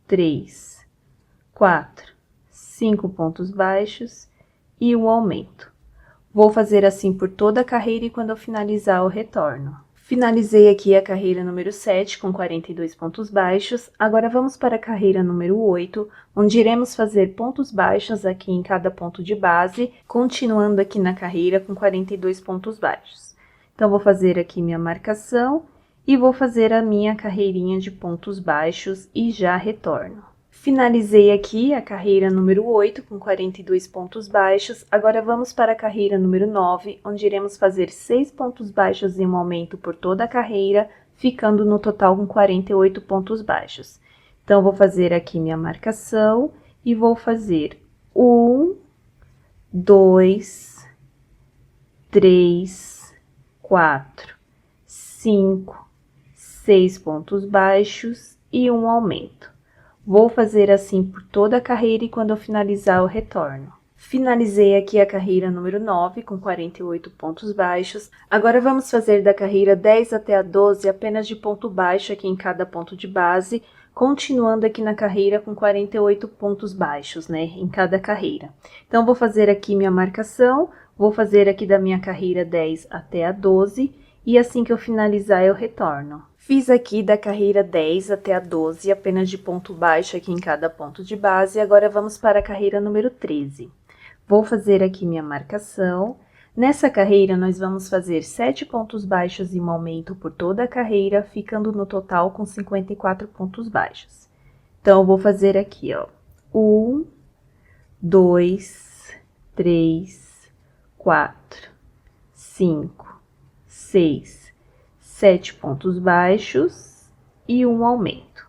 3, 4, 5 pontos baixos e um aumento. Vou fazer assim por toda a carreira e quando eu finalizar eu retorno. Finalizei aqui a carreira número 7 com 42 pontos baixos. Agora, vamos para a carreira número 8, onde iremos fazer pontos baixos aqui em cada ponto de base, continuando aqui na carreira com 42 pontos baixos. Então, vou fazer aqui minha marcação e vou fazer a minha carreirinha de pontos baixos e já retorno. Finalizei aqui a carreira número 8 com 42 pontos baixos. Agora vamos para a carreira número 9, onde iremos fazer 6 pontos baixos e um aumento por toda a carreira, ficando no total com 48 pontos baixos. Então, vou fazer aqui minha marcação e vou fazer 1, 2, 3, 4, 5, 6 pontos baixos e um aumento. Vou fazer assim por toda a carreira e quando eu finalizar eu retorno. Finalizei aqui a carreira número 9 com 48 pontos baixos. Agora vamos fazer da carreira 10 até a 12 apenas de ponto baixo aqui em cada ponto de base, continuando aqui na carreira com 48 pontos baixos, né, em cada carreira. Então, vou fazer aqui minha marcação, vou fazer aqui da minha carreira 10 até a 12 e assim que eu finalizar eu retorno. Fiz aqui da carreira 10 até a 12 apenas de ponto baixo aqui em cada ponto de base. Agora vamos para a carreira número 13. Vou fazer aqui minha marcação. Nessa carreira, nós vamos fazer 7 pontos baixos e um aumento por toda a carreira, ficando no total com 54 pontos baixos. Então, eu vou fazer aqui, ó, 1, 2, 3, 4, 5, 6, 7 pontos baixos e um aumento.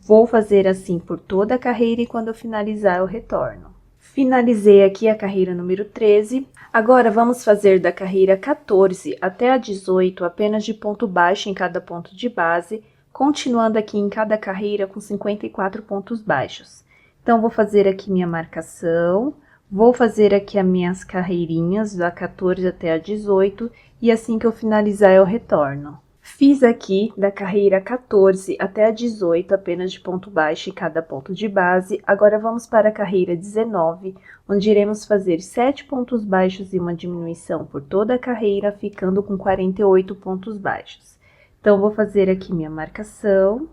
Vou fazer assim por toda a carreira e quando eu finalizar, eu retorno. Finalizei aqui a carreira número 13. Agora, vamos fazer da carreira 14 até a 18 apenas de ponto baixo em cada ponto de base, continuando aqui em cada carreira com 54 pontos baixos. Então, vou fazer aqui minha marcação, vou fazer aqui as minhas carreirinhas da 14 até a 18 e assim que eu finalizar eu retorno. Fiz aqui da carreira 14 até a 18 apenas de ponto baixo em cada ponto de base. Agora vamos para a carreira 19, onde iremos fazer 7 pontos baixos e uma diminuição por toda a carreira, ficando com 48 pontos baixos. Então, vou fazer aqui minha marcação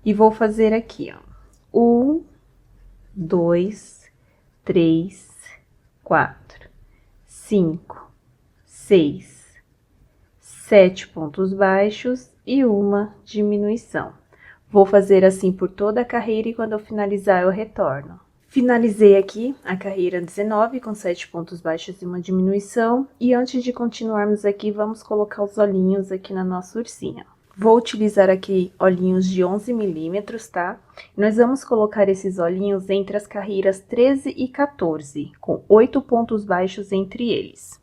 e vou fazer aqui, ó, 1, 2, 3, 4, 5, 6, 7 pontos baixos e uma diminuição. Vou fazer assim por toda a carreira e quando eu finalizar eu retorno. Finalizei aqui a carreira 19 com 7 pontos baixos e uma diminuição. E antes de continuarmos aqui, vamos colocar os olhinhos aqui na nossa ursinha. Vou utilizar aqui olhinhos de 11 milímetros, tá? Nós vamos colocar esses olhinhos entre as carreiras 13 e 14, com 8 pontos baixos entre eles.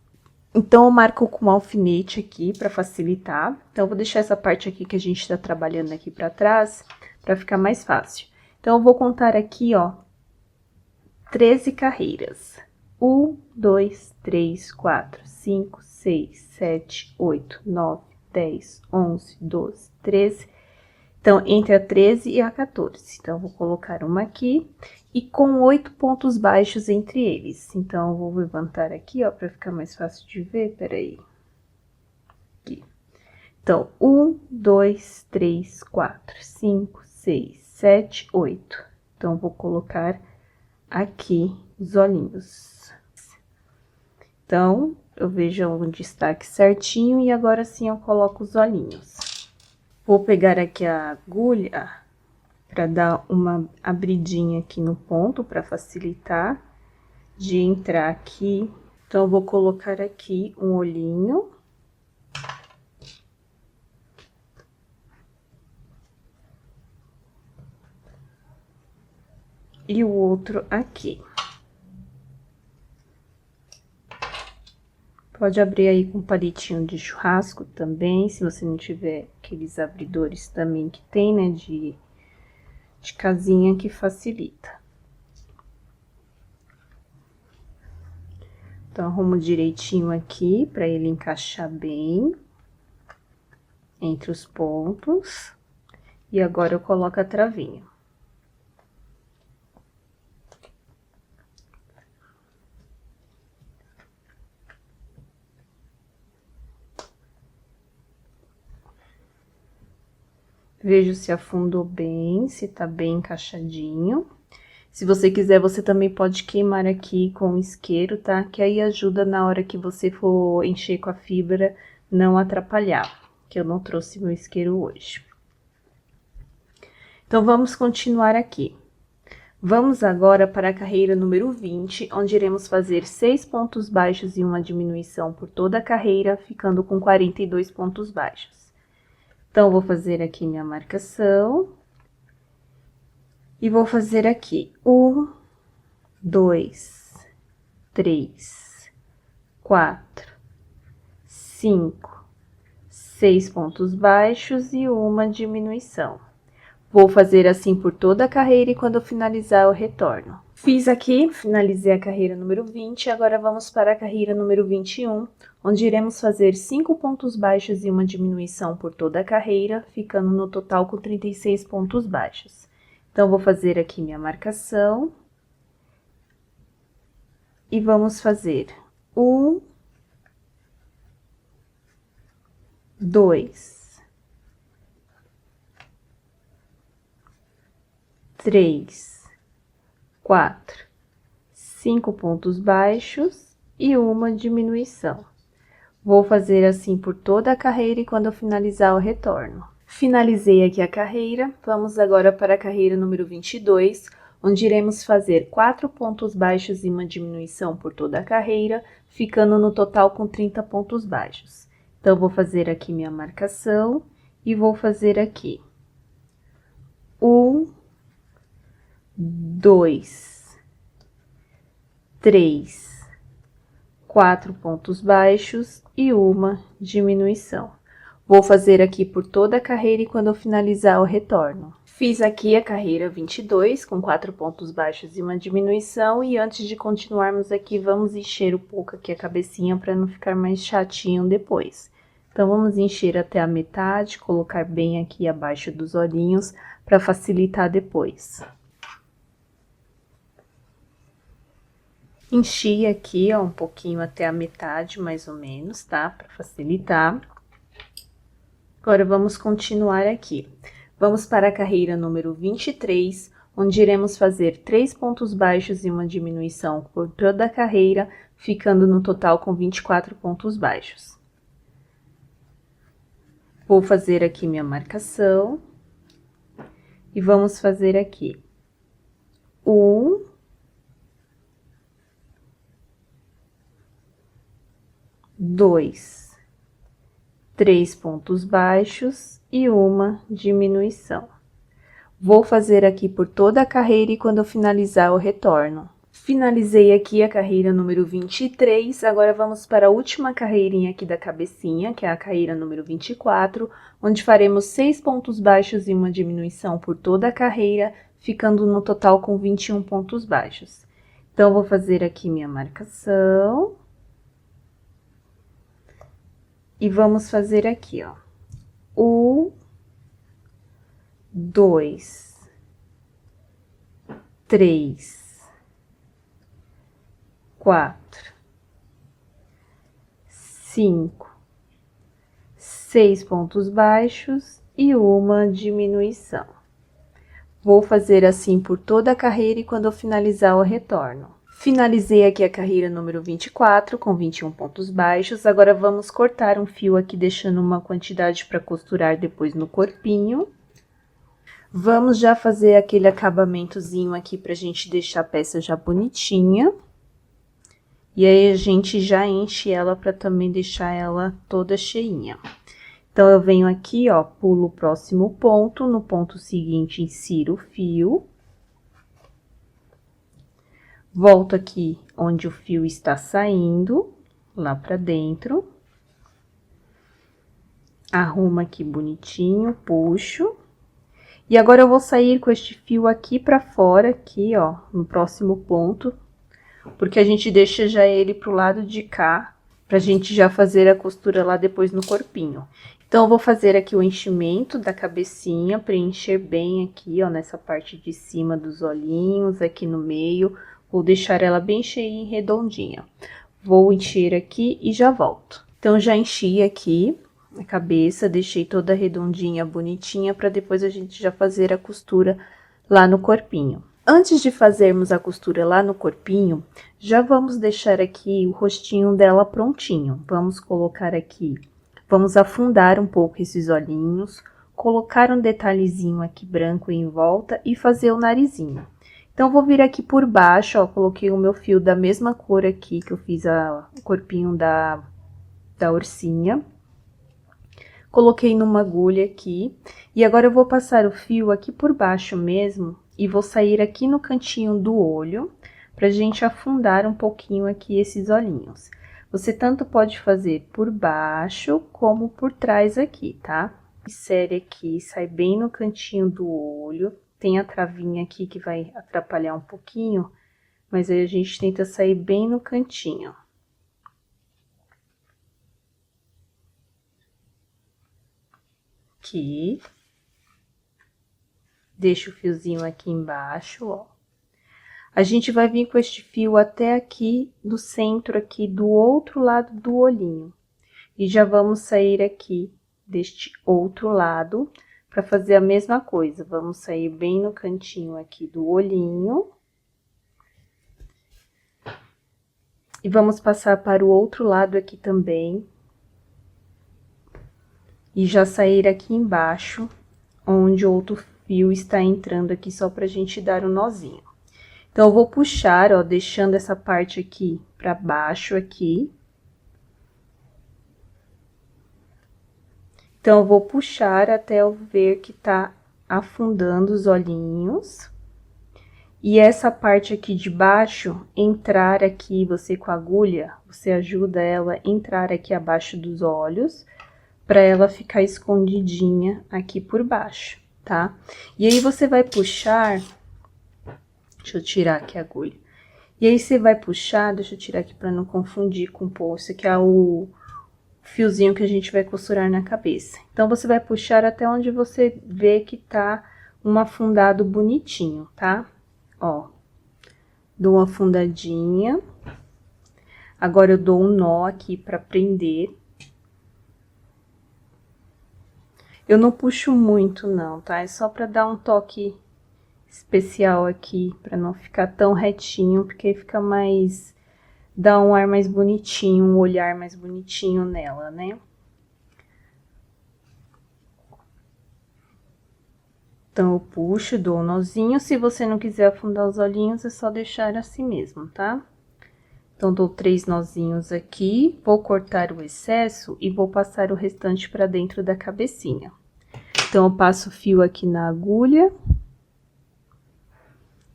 Então, eu marco com um alfinete aqui para facilitar. Então, eu vou deixar essa parte aqui que a gente está trabalhando aqui para trás, para ficar mais fácil. Então, eu vou contar aqui, ó, 13 carreiras. 1, 2, 3, 4, 5, 6, 7, 8, 9, 10, 11, 12, 13. Então, entre a 13 e a 14. Então, eu vou colocar uma aqui e com 8 pontos baixos entre eles. Então, eu vou levantar aqui, ó, para ficar mais fácil de ver. Peraí. Aqui. Então, 1, 2, 3, 4, 5, 6, 7, 8. Então, eu vou colocar aqui os olhinhos. Então, eu vejo um destaque certinho e agora sim eu coloco os olhinhos. Vou pegar aqui a agulha para dar uma abridinha aqui no ponto, para facilitar de entrar aqui. Então, eu vou colocar aqui um olhinho. E o outro aqui. Pode abrir aí com palitinho de churrasco também, se você não tiver aqueles abridores também que tem, né, de casinha que facilita. Então, arrumo direitinho aqui para ele encaixar bem entre os pontos. E agora eu coloco a travinha. Vejo se afundou bem, se tá bem encaixadinho. Se você quiser, você também pode queimar aqui com o isqueiro, tá? Que aí ajuda na hora que você for encher com a fibra, não atrapalhar. que eu não trouxe meu isqueiro hoje. Então, vamos continuar aqui. Vamos agora para a carreira número 20, onde iremos fazer 6 pontos baixos e uma diminuição por toda a carreira, ficando com 42 pontos baixos. Então, vou fazer aqui minha marcação. E vou fazer aqui 1, 2, 3, 4, 5, 6 pontos baixos e uma diminuição. Vou fazer assim por toda a carreira e quando eu finalizar eu retorno. Fiz aqui, finalizei a carreira número 20, agora vamos para a carreira número 21, onde iremos fazer 5 pontos baixos e uma diminuição por toda a carreira, ficando no total com 36 pontos baixos. Então, vou fazer aqui minha marcação. E vamos fazer 1, 2, 3, 4, 5 pontos baixos e uma diminuição. Vou fazer assim por toda a carreira e quando eu finalizar eu retorno. Finalizei aqui a carreira, vamos agora para a carreira número 22, onde iremos fazer 4 pontos baixos e uma diminuição por toda a carreira, ficando no total com 30 pontos baixos. Então, vou fazer aqui minha marcação e vou fazer aqui 1, 2, 3, 4 pontos baixos e uma diminuição. Vou fazer aqui por toda a carreira e quando eu finalizar eu retorno. Fiz aqui a carreira 22 com 4 pontos baixos e uma diminuição e antes de continuarmos aqui vamos encher um pouco aqui a cabecinha para não ficar mais chatinho depois. Então, vamos encher até a metade, colocar bem aqui abaixo dos olhinhos para facilitar depois. Enchi aqui, ó, um pouquinho até a metade, mais ou menos, tá? Para facilitar. Agora, vamos continuar aqui. Vamos para a carreira número 23, onde iremos fazer 3 pontos baixos e uma diminuição por toda a carreira, ficando no total com 24 pontos baixos. Vou fazer aqui minha marcação. E vamos fazer aqui 1, 2, 3 pontos baixos e uma diminuição. Vou fazer aqui por toda a carreira e quando eu finalizar eu retorno. Finalizei aqui a carreira número 23, agora vamos para a última carreirinha aqui da cabecinha, que é a carreira número 24, onde faremos 6 pontos baixos e uma diminuição por toda a carreira, ficando no total com 21 pontos baixos. Então, vou fazer aqui minha marcação. E vamos fazer aqui, ó, 1, 2, 3, 4, 5, 6 pontos baixos e uma diminuição. Vou fazer assim por toda a carreira e quando eu finalizar eu retorno. Finalizei aqui a carreira número 24 com 21 pontos baixos. Agora, vamos cortar um fio aqui, deixando uma quantidade para costurar depois no corpinho. Vamos já fazer aquele acabamentozinho aqui pra gente deixar a peça já bonitinha. E aí, a gente já enche ela pra também deixar ela toda cheinha. Então, eu venho aqui, ó, pulo o próximo ponto, no ponto seguinte, insiro o fio. Volto aqui onde o fio está saindo, lá pra dentro. Arrumo aqui bonitinho, puxo. E agora, eu vou sair com este fio aqui pra fora, aqui, ó, no próximo ponto. Porque a gente deixa já ele pro lado de cá, pra gente já fazer a costura lá depois no corpinho. Então, eu vou fazer aqui o enchimento da cabecinha, preencher bem aqui, ó, nessa parte de cima dos olhinhos, aqui no meio. Vou deixar ela bem cheinha e redondinha. Vou encher aqui e já volto. Então, já enchi aqui a cabeça, deixei toda redondinha, bonitinha, para depois a gente já fazer a costura lá no corpinho. Antes de fazermos a costura lá no corpinho, já vamos deixar aqui o rostinho dela prontinho. Vamos colocar aqui Vamos afundar um pouco esses olhinhos, colocar um detalhezinho aqui branco em volta e fazer o narizinho. Então, vou vir aqui por baixo, ó, coloquei o meu fio da mesma cor aqui que eu fiz o corpinho da ursinha. Coloquei numa agulha aqui, e agora eu vou passar o fio aqui por baixo mesmo, e vou sair aqui no cantinho do olho, pra gente afundar um pouquinho aqui esses olhinhos. Você tanto pode fazer por baixo, como por trás aqui, tá? Insere aqui, sai bem no cantinho do olho, tem a travinha aqui que vai atrapalhar um pouquinho, mas aí a gente tenta sair bem no cantinho. Aqui. Deixa o fiozinho aqui embaixo, ó. A gente vai vir com este fio até aqui do centro aqui do outro lado do olhinho. E já vamos sair aqui deste outro lado para fazer a mesma coisa. Vamos sair bem no cantinho aqui do olhinho. E vamos passar para o outro lado aqui também. E já sair aqui embaixo, onde o outro fio está entrando aqui, só pra gente dar o nozinho. Então, eu vou puxar, ó, deixando essa parte aqui pra baixo aqui. Então, eu vou puxar até eu ver que tá afundando os olhinhos. E essa parte aqui de baixo, entrar aqui, você com a agulha, você ajuda ela a entrar aqui abaixo dos olhos, pra ela ficar escondidinha aqui por baixo, tá? E aí, você vai puxar... Deixa eu tirar aqui a agulha. E aí, você vai puxar, deixa eu tirar aqui pra não confundir com o pulso, que é o fiozinho que a gente vai costurar na cabeça. Então, você vai puxar até onde você vê que tá um afundado bonitinho, tá? Ó, dou uma afundadinha. Agora, eu dou um nó aqui pra prender. Eu não puxo muito não, tá? É só pra dar um toque especial aqui, pra não ficar tão retinho, porque fica mais... dá um ar mais bonitinho, um olhar mais bonitinho nela, né? Então, eu puxo, dou um nozinho. Se você não quiser afundar os olhinhos, é só deixar assim mesmo, tá? Então, dou 3 nozinhos aqui, vou cortar o excesso e vou passar o restante pra dentro da cabecinha. Então, eu passo o fio aqui na agulha.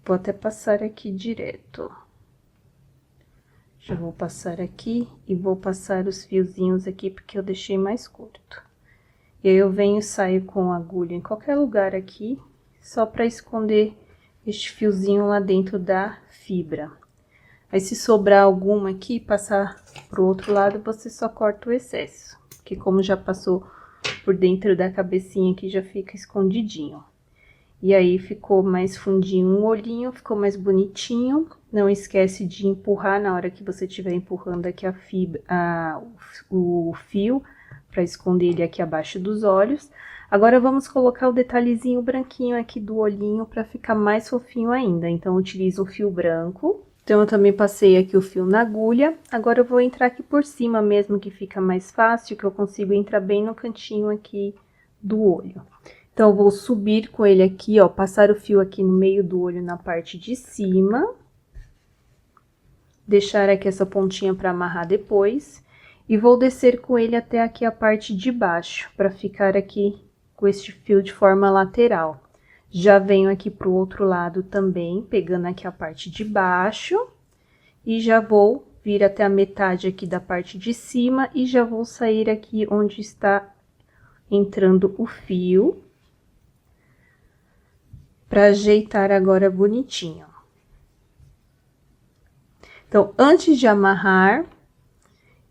Vou até passar aqui direto. Já vou passar aqui e vou passar os fiozinhos aqui, porque eu deixei mais curto. E aí, eu venho e saio com a agulha em qualquer lugar aqui, só pra esconder este fiozinho lá dentro da fibra. Aí, se sobrar alguma aqui, passar pro outro lado, você só corta o excesso. Porque como já passou por dentro da cabecinha aqui, já fica escondidinho. E aí, ficou mais fundinho um olhinho, ficou mais bonitinho. Não esquece de empurrar na hora que você estiver empurrando aqui a fibra, o fio, para esconder ele aqui abaixo dos olhos. Agora, vamos colocar o detalhezinho branquinho aqui do olhinho para ficar mais fofinho ainda. Então, utilizo o fio branco. Então, eu também passei aqui o fio na agulha. Agora, eu vou entrar aqui por cima mesmo, que fica mais fácil, que eu consigo entrar bem no cantinho aqui do olho. Então, eu vou subir com ele aqui, ó, passar o fio aqui no meio do olho na parte de cima. Deixar aqui essa pontinha para amarrar depois. E vou descer com ele até aqui a parte de baixo, para ficar aqui com este fio de forma lateral. Já venho aqui pro outro lado também, pegando aqui a parte de baixo. E já vou vir até a metade aqui da parte de cima e já vou sair aqui onde está entrando o fio. Pra ajeitar agora bonitinho. Então, antes de amarrar,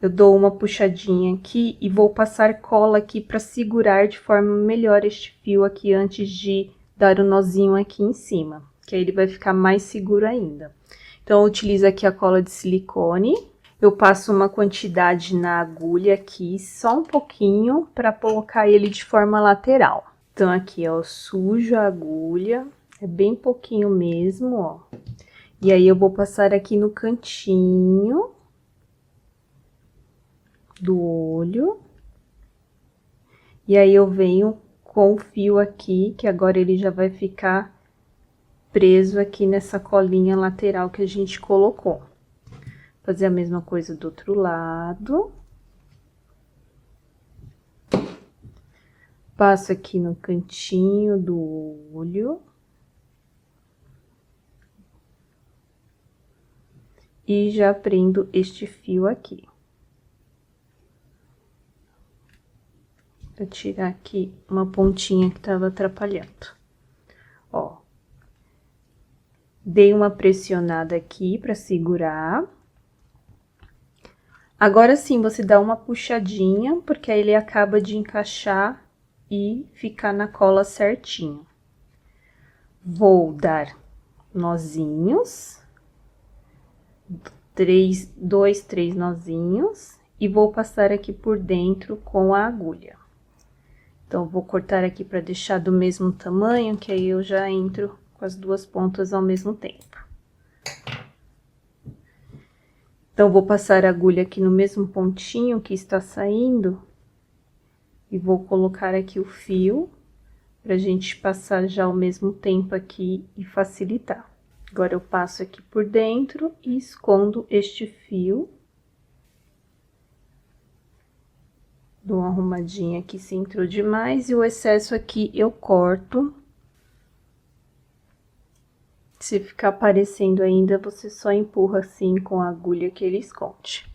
eu dou uma puxadinha aqui e vou passar cola aqui pra segurar de forma melhor este fio aqui antes de dar o nozinho aqui em cima, que aí ele vai ficar mais seguro ainda. Então, eu utilizo aqui a cola de silicone, eu passo uma quantidade na agulha aqui, só um pouquinho, para colocar ele de forma lateral. Então, aqui, ó, sujo a agulha, é bem pouquinho mesmo, ó. E aí, eu vou passar aqui no cantinho do olho. E aí, eu venho com o fio aqui, que agora ele já vai ficar preso aqui nessa colinha lateral que a gente colocou. Fazer a mesma coisa do outro lado. Passo aqui no cantinho do olho. E já prendo este fio aqui. Pra tirar aqui uma pontinha que tava atrapalhando. Ó. Dei uma pressionada aqui pra segurar. Agora sim, você dá uma puxadinha, porque aí ele acaba de encaixar e ficar na cola certinho. Vou dar nozinhos, dois, três nozinhos, e vou passar aqui por dentro com a agulha. Então, vou cortar aqui para deixar do mesmo tamanho, que aí eu já entro com as duas pontas ao mesmo tempo. Então, vou passar a agulha aqui no mesmo pontinho que está saindo. E vou colocar aqui o fio, pra gente passar já ao mesmo tempo aqui e facilitar. Agora, eu passo aqui por dentro e escondo este fio. Dou uma arrumadinha aqui se entrou demais e o excesso aqui eu corto. Se ficar aparecendo ainda, você só empurra assim com a agulha que ele esconde.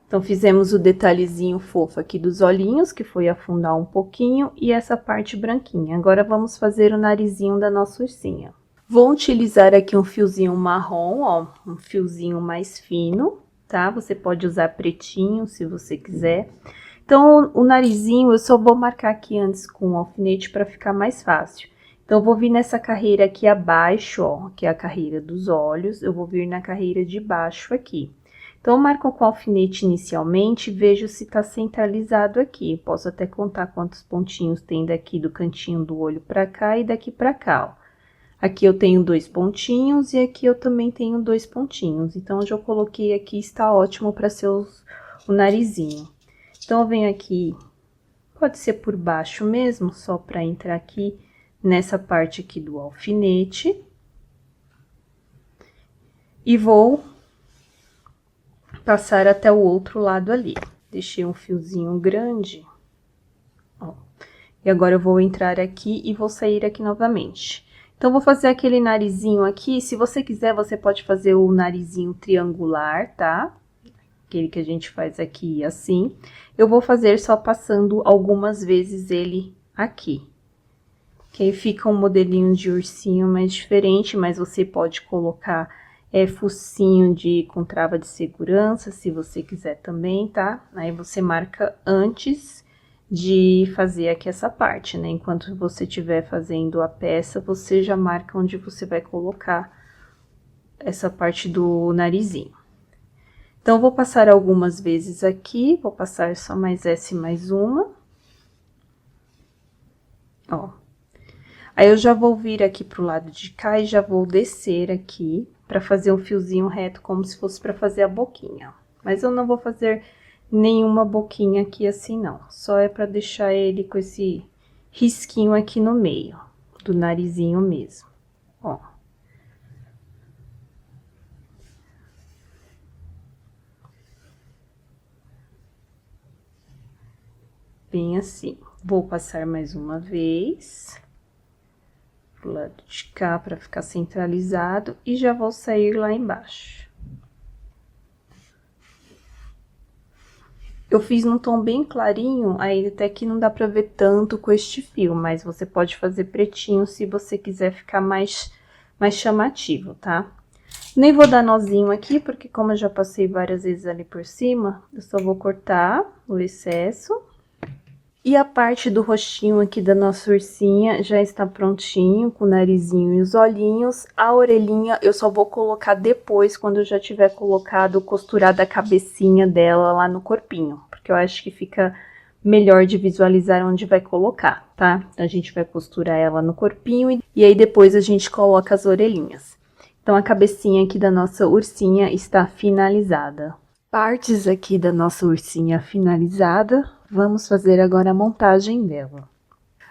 Então, fizemos o detalhezinho fofo aqui dos olhinhos, que foi afundar um pouquinho, e essa parte branquinha. Agora, vamos fazer o narizinho da nossa ursinha. Vou utilizar aqui um fiozinho marrom, ó, um fiozinho mais fino, tá? Você pode usar pretinho, se você quiser. Então, o narizinho eu só vou marcar aqui antes com o alfinete para ficar mais fácil. Então, eu vou vir nessa carreira aqui abaixo, ó, que é a carreira dos olhos, eu vou vir na carreira de baixo aqui. Então, eu marco com o alfinete inicialmente e vejo se tá centralizado aqui. Posso até contar quantos pontinhos tem daqui do cantinho do olho pra cá e daqui pra cá, ó. Aqui eu tenho 2 pontinhos e aqui eu também tenho 2 pontinhos. Então, eu já coloquei aqui, está ótimo para ser o narizinho. Então, eu venho aqui, pode ser por baixo mesmo, só para entrar aqui nessa parte aqui do alfinete. E vou passar até o outro lado ali. Deixei um fiozinho grande, ó. E agora eu vou entrar aqui e vou sair aqui novamente. Então, vou fazer aquele narizinho aqui. Se você quiser, você pode fazer o narizinho triangular, tá? Aquele que a gente faz aqui assim. Eu vou fazer só passando algumas vezes ele aqui. Que aí fica um modelinho de ursinho mais diferente, mas você pode colocar focinho com trava de segurança, se você quiser também, tá? Aí você marca antes de fazer aqui essa parte, né? Enquanto você estiver fazendo a peça, você já marca onde você vai colocar essa parte do narizinho. Então, vou passar algumas vezes aqui, vou passar só mais essa e mais uma. Ó. Aí, eu já vou vir aqui pro lado de cá e já vou descer aqui pra fazer um fiozinho reto, como se fosse pra fazer a boquinha. Mas eu não vou fazer nenhuma boquinha aqui assim, não. Só é pra deixar ele com esse risquinho aqui no meio, do narizinho mesmo, ó. Bem assim. Vou passar mais uma vez pro lado de cá pra ficar centralizado e já vou sair lá embaixo. Eu fiz num tom bem clarinho, aí até que não dá pra ver tanto com este fio, mas você pode fazer pretinho se você quiser ficar mais chamativo, tá? Nem vou dar nozinho aqui, porque como eu já passei várias vezes ali por cima, eu só vou cortar o excesso. E a parte do rostinho aqui da nossa ursinha já está prontinho, com o narizinho e os olhinhos. A orelhinha eu só vou colocar depois, quando eu já tiver colocado, costurado a cabecinha dela lá no corpinho. Porque eu acho que fica melhor de visualizar onde vai colocar, tá? Então, a gente vai costurar ela no corpinho e aí depois a gente coloca as orelhinhas. Então, a cabecinha aqui da nossa ursinha está finalizada. Partes aqui da nossa ursinha finalizada. Vamos fazer agora a montagem dela.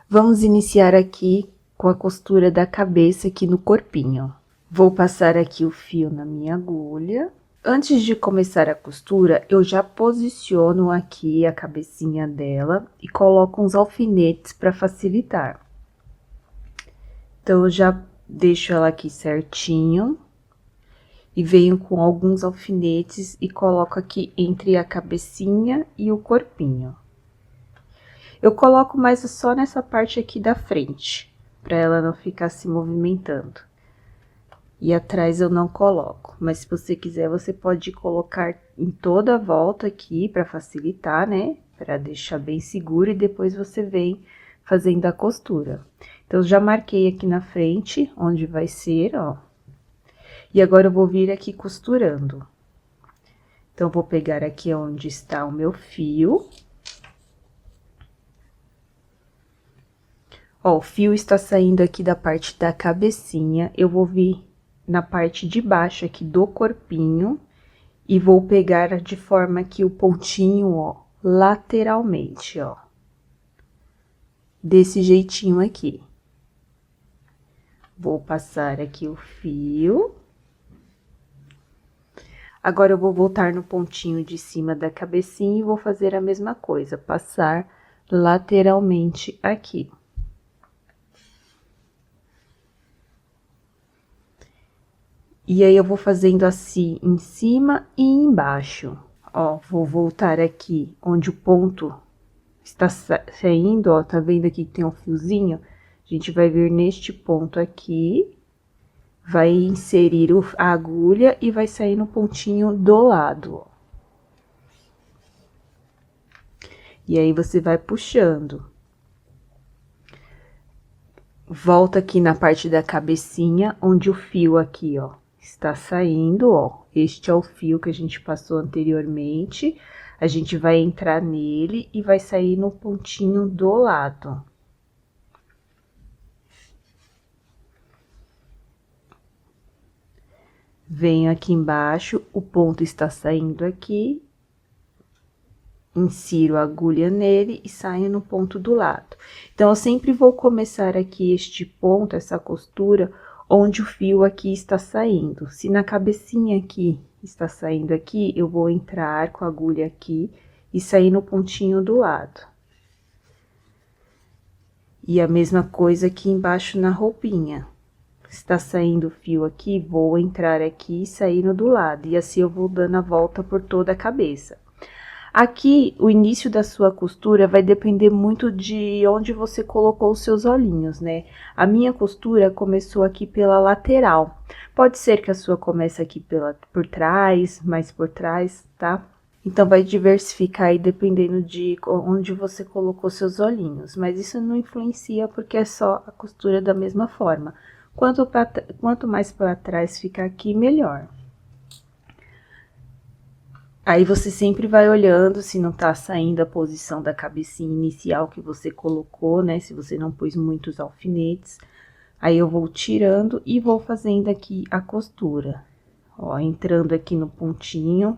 Vamos iniciar aqui com a costura da cabeça aqui no corpinho. Vou passar aqui o fio na minha agulha. Antes de começar a costura, eu já posiciono aqui a cabecinha dela e coloco uns alfinetes para facilitar. Então, eu já deixo ela aqui certinho e venho com alguns alfinetes e coloco aqui entre a cabecinha e o corpinho. Eu coloco mais só nessa parte aqui da frente, para ela não ficar se movimentando. E atrás eu não coloco, mas se você quiser, você pode colocar em toda a volta aqui para facilitar, né? Para deixar bem seguro e depois você vem fazendo a costura. Então, já marquei aqui na frente, onde vai ser, ó. E agora eu vou vir aqui costurando. Então, vou pegar aqui onde está o meu fio. Ó, o fio está saindo aqui da parte da cabecinha, eu vou vir na parte de baixo aqui do corpinho e vou pegar de forma que o pontinho, ó, lateralmente, ó. Desse jeitinho aqui. Vou passar aqui o fio. Agora, eu vou voltar no pontinho de cima da cabecinha e vou fazer a mesma coisa, passar lateralmente aqui. E aí, eu vou fazendo assim, em cima e embaixo. Ó, vou voltar aqui, onde o ponto está saindo, ó, tá vendo aqui que tem um fiozinho? A gente vai vir neste ponto aqui, vai inserir a agulha e vai sair no pontinho do lado, ó. E aí, você vai puxando. Volta aqui na parte da cabecinha, onde o fio aqui, ó, está saindo, ó. Este é o fio que a gente passou anteriormente. A gente vai entrar nele e vai sair no pontinho do lado. Venho aqui embaixo, o ponto está saindo aqui. Insiro a agulha nele e saio no ponto do lado. Então, eu sempre vou começar aqui este ponto, essa costura, onde o fio aqui está saindo. Se na cabecinha aqui está saindo aqui, eu vou entrar com a agulha aqui e sair no pontinho do lado. E a mesma coisa aqui embaixo na roupinha. Está saindo o fio aqui, vou entrar aqui e sair no do lado. E assim eu vou dando a volta por toda a cabeça. Aqui, o início da sua costura vai depender muito de onde você colocou os seus olhinhos, né? A minha costura começou aqui pela lateral. Pode ser que a sua comece aqui por trás, mais por trás, tá? Então, vai diversificar aí dependendo de onde você colocou seus olhinhos. Mas isso não influencia porque é só a costura da mesma forma. Quanto mais para trás ficar aqui, melhor. Aí, você sempre vai olhando se não tá saindo a posição da cabecinha inicial que você colocou, né? Se você não pôs muitos alfinetes. Aí, eu vou tirando e vou fazendo aqui a costura. Ó, entrando aqui no pontinho,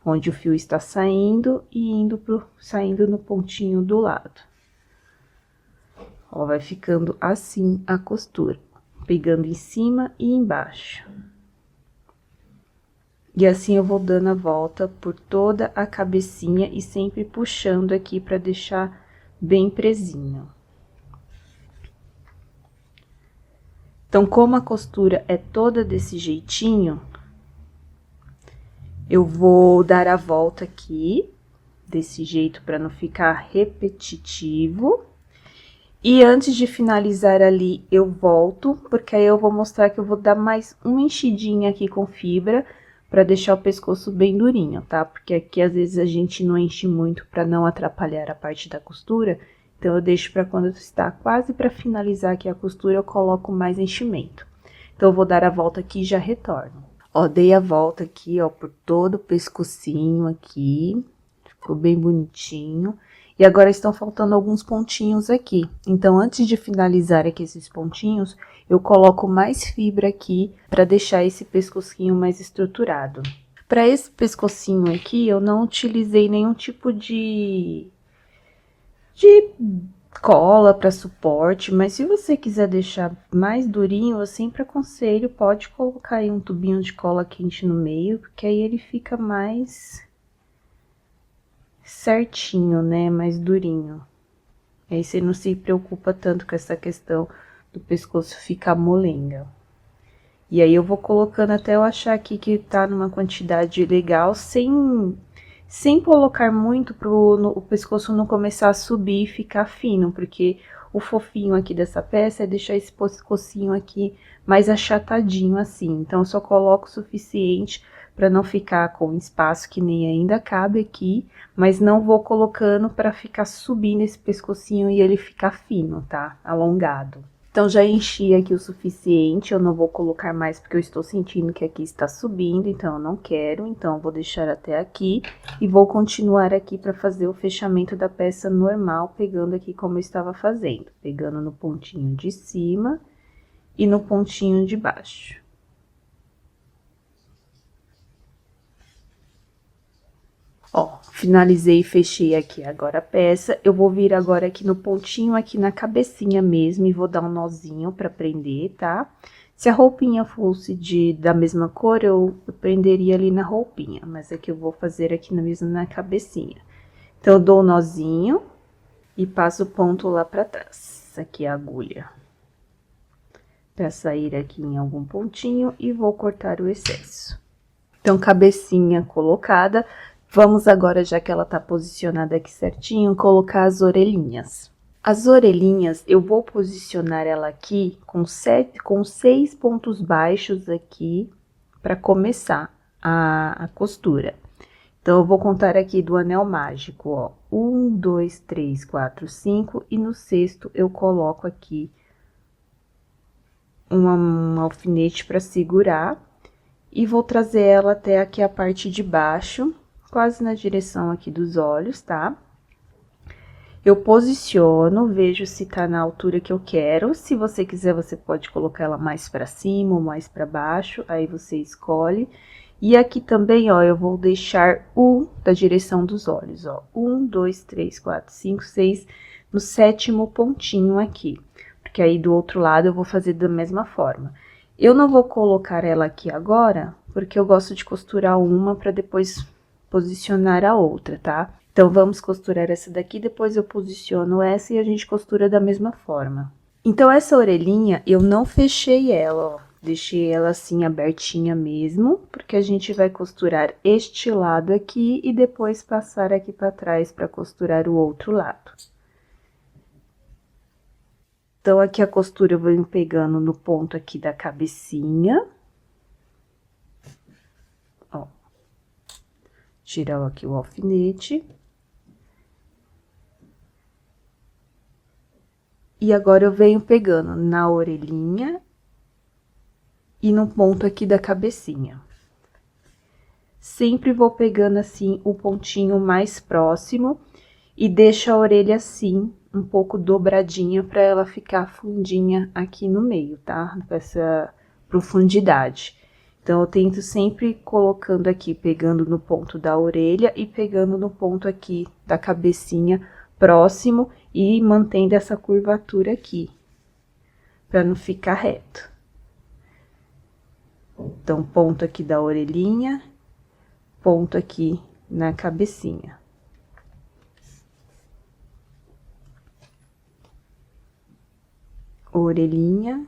onde o fio está saindo e saindo no pontinho do lado. Ó, vai ficando assim a costura, pegando em cima e embaixo. E assim eu vou dando a volta por toda a cabecinha e sempre puxando aqui para deixar bem presinho. Então, como a costura é toda desse jeitinho, eu vou dar a volta aqui, desse jeito, para não ficar repetitivo. E antes de finalizar ali, eu volto, porque aí eu vou mostrar que eu vou dar mais uma enchidinha aqui com fibra, para deixar o pescoço bem durinho, tá? Porque aqui, às vezes, a gente não enche muito para não atrapalhar a parte da costura. Então, eu deixo para quando está quase para finalizar aqui a costura, eu coloco mais enchimento. Então, eu vou dar a volta aqui e já retorno. Ó, dei a volta aqui, ó, por todo o pescocinho aqui. Ficou bem bonitinho. E agora, estão faltando alguns pontinhos aqui. Então, antes de finalizar aqui esses pontinhos, eu coloco mais fibra aqui para deixar esse pescocinho mais estruturado. Para esse pescocinho aqui, eu não utilizei nenhum tipo de cola para suporte, mas se você quiser deixar mais durinho, eu sempre aconselho, pode colocar aí um tubinho de cola quente no meio, porque aí ele fica mais certinho, né, mais durinho. Aí você não se preocupa tanto com essa questão do pescoço ficar molenga. E aí eu vou colocando até eu achar aqui que tá numa quantidade legal, sem colocar muito o pescoço não começar a subir e ficar fino, porque o fofinho aqui dessa peça é deixar esse pescocinho aqui mais achatadinho assim. Então, eu só coloco o suficiente para não ficar com espaço que nem ainda cabe aqui, mas não vou colocando para ficar subindo esse pescocinho e ele ficar fino, tá? Alongado. Então, já enchi aqui o suficiente, eu não vou colocar mais porque eu estou sentindo que aqui está subindo, então eu não quero. Então, vou deixar até aqui e vou continuar aqui para fazer o fechamento da peça normal, pegando aqui como eu estava fazendo. Pegando no pontinho de cima e no pontinho de baixo. Ó, finalizei e fechei aqui agora a peça. Eu vou vir agora aqui no pontinho, aqui na cabecinha mesmo, e vou dar um nozinho pra prender, tá? Se a roupinha fosse da mesma cor, eu prenderia ali na roupinha, mas aqui eu vou fazer aqui mesmo na cabecinha. Então, eu dou o nozinho e passo o ponto lá pra trás, aqui a agulha. Pra sair aqui em algum pontinho e vou cortar o excesso. Então, cabecinha colocada. Vamos agora, já que ela tá posicionada aqui certinho, colocar as orelhinhas. As orelhinhas, eu vou posicionar ela aqui com 6 pontos baixos aqui, para começar a costura. Então, eu vou contar aqui do anel mágico, ó. 1, 2, 3, 4, 5, e no sexto eu coloco aqui um alfinete para segurar, e vou trazer ela até aqui a parte de baixo, quase na direção aqui dos olhos, tá? Eu posiciono, vejo se tá na altura que eu quero. Se você quiser, você pode colocar ela mais pra cima ou mais pra baixo, aí você escolhe. E aqui também, ó, eu vou deixar da direção dos olhos, ó. 1, 2, 3, 4, 5, 6, no 7º pontinho aqui. Porque aí do outro lado eu vou fazer da mesma forma. Eu não vou colocar ela aqui agora, porque eu gosto de costurar uma pra depois posicionar a outra, tá? Então, vamos costurar essa daqui, depois eu posiciono essa e a gente costura da mesma forma. Então, essa orelhinha, eu não fechei ela, ó. Deixei ela assim, abertinha mesmo, porque a gente vai costurar este lado aqui e depois passar aqui pra trás pra costurar o outro lado. Então, aqui a costura eu vou pegando no ponto aqui da cabecinha. Ó. Tirar aqui o alfinete. E agora, eu venho pegando na orelhinha e no ponto aqui da cabecinha. Sempre vou pegando assim o pontinho mais próximo e deixo a orelha assim, um pouco dobradinha para ela ficar fundinha aqui no meio, tá? Com essa profundidade. Então, eu tento sempre colocando aqui, pegando no ponto da orelha e pegando no ponto aqui da cabecinha próximo e mantendo essa curvatura aqui, para não ficar reto. Então, ponto aqui da orelhinha, ponto aqui na cabecinha. Orelhinha,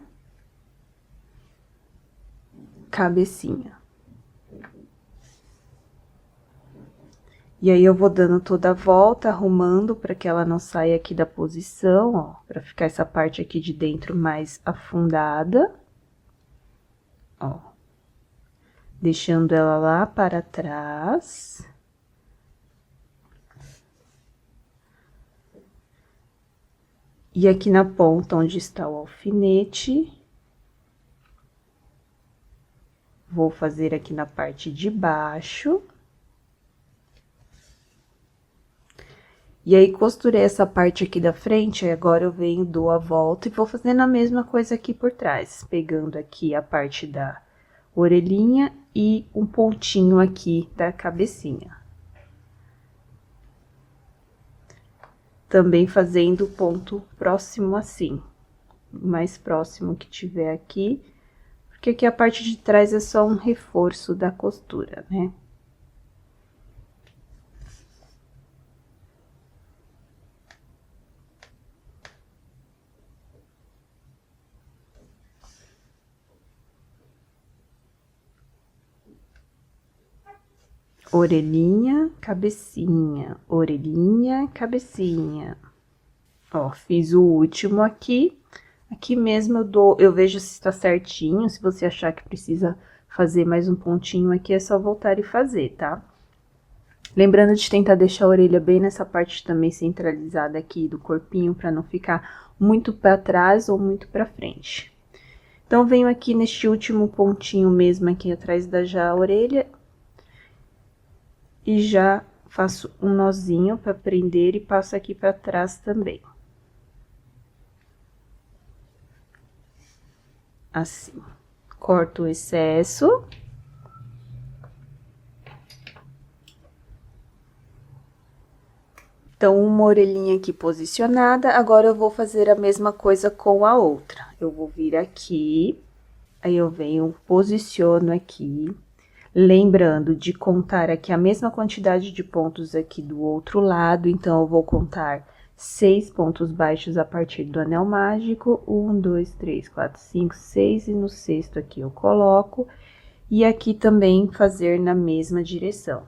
cabecinha. E aí, eu vou dando toda a volta, arrumando para que ela não saia aqui da posição, ó, para ficar essa parte aqui de dentro mais afundada. Ó. Deixando ela lá para trás. E aqui na ponta onde está o alfinete, vou fazer aqui na parte de baixo. E aí, costurei essa parte aqui da frente, agora eu venho, dou a volta e vou fazendo a mesma coisa aqui por trás. Pegando aqui a parte orelhinha e um pontinho aqui da cabecinha. Também fazendo ponto próximo assim, mais próximo que tiver aqui, porque aqui a parte de trás é só um reforço da costura, né? Orelhinha, cabecinha, orelhinha, cabecinha. Ó, fiz o último aqui. Aqui mesmo eu vejo se tá certinho, se você achar que precisa fazer mais um pontinho aqui, é só voltar e fazer, tá? Lembrando de tentar deixar a orelha bem nessa parte também centralizada aqui do corpinho, pra não ficar muito pra trás ou muito pra frente. Então, venho aqui neste último pontinho mesmo aqui atrás da já orelha. E já faço um nozinho para prender e passo aqui para trás também. Assim. Corto o excesso. Então, uma orelhinha aqui posicionada, agora eu vou fazer a mesma coisa com a outra. Eu vou vir aqui, aí eu venho, posiciono aqui. Lembrando de contar aqui a mesma quantidade de pontos aqui do outro lado, então, eu vou contar 6 pontos baixos a partir do anel mágico, 1, 2, 3, 4, 5, 6, e no sexto aqui eu coloco, e aqui também fazer na mesma direção.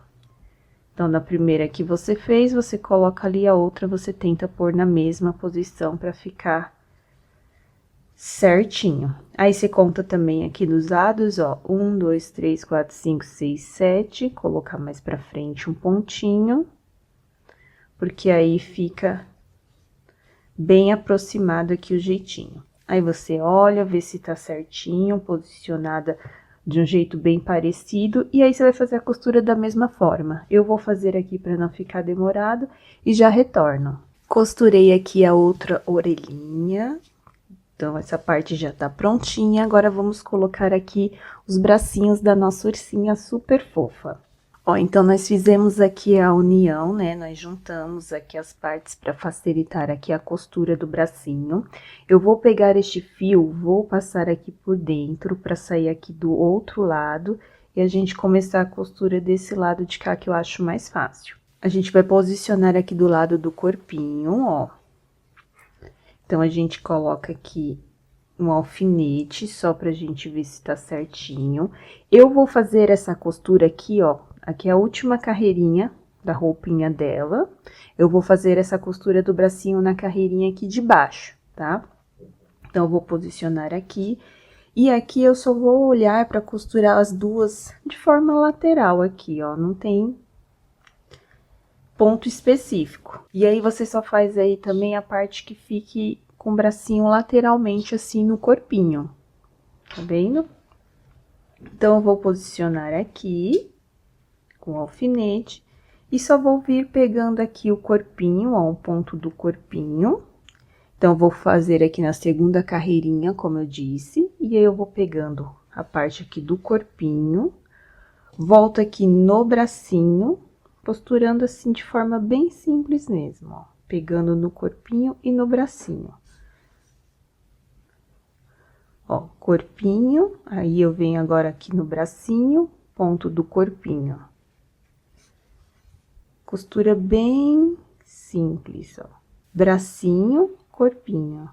Então, na primeira que você fez, você coloca ali, a outra você tenta pôr na mesma posição para ficar certinho. Aí, você conta também aqui dos lados, ó, 1, 2, 3, 4, 5, 6, 7, colocar mais pra frente um pontinho, porque aí fica bem aproximado aqui o jeitinho. Aí, você olha, vê se tá certinho, posicionada de um jeito bem parecido, e aí, você vai fazer a costura da mesma forma. Eu vou fazer aqui pra não ficar demorado e já retorno. Costurei aqui a outra orelhinha. Então, essa parte já tá prontinha, agora vamos colocar aqui os bracinhos da nossa ursinha super fofa. Ó, então, nós fizemos aqui a união, né, nós juntamos aqui as partes para facilitar aqui a costura do bracinho. Eu vou pegar este fio, vou passar aqui por dentro para sair aqui do outro lado e a gente começar a costura desse lado de cá que eu acho mais fácil. A gente vai posicionar aqui do lado do corpinho, ó. Então, a gente coloca aqui um alfinete, só pra gente ver se tá certinho. Eu vou fazer essa costura aqui, ó, aqui é a última carreirinha da roupinha dela. Eu vou fazer essa costura do bracinho na carreirinha aqui de baixo, tá? Então, eu vou posicionar aqui. E aqui eu só vou olhar pra costurar as duas de forma lateral aqui, ó, não tem ponto específico. E aí, você só faz aí também a parte que fique com o bracinho lateralmente, assim, no corpinho. Tá vendo? Então, eu vou posicionar aqui, com o alfinete, e só vou vir pegando aqui o corpinho, ó, um ponto do corpinho. Então, eu vou fazer aqui na segunda carreirinha, como eu disse, e aí eu vou pegando a parte aqui do corpinho, volto aqui no bracinho, costurando assim de forma bem simples mesmo, ó, pegando no corpinho e no bracinho. Ó, corpinho, aí eu venho agora aqui no bracinho, ponto do corpinho. Costura bem simples, ó. Bracinho, corpinho.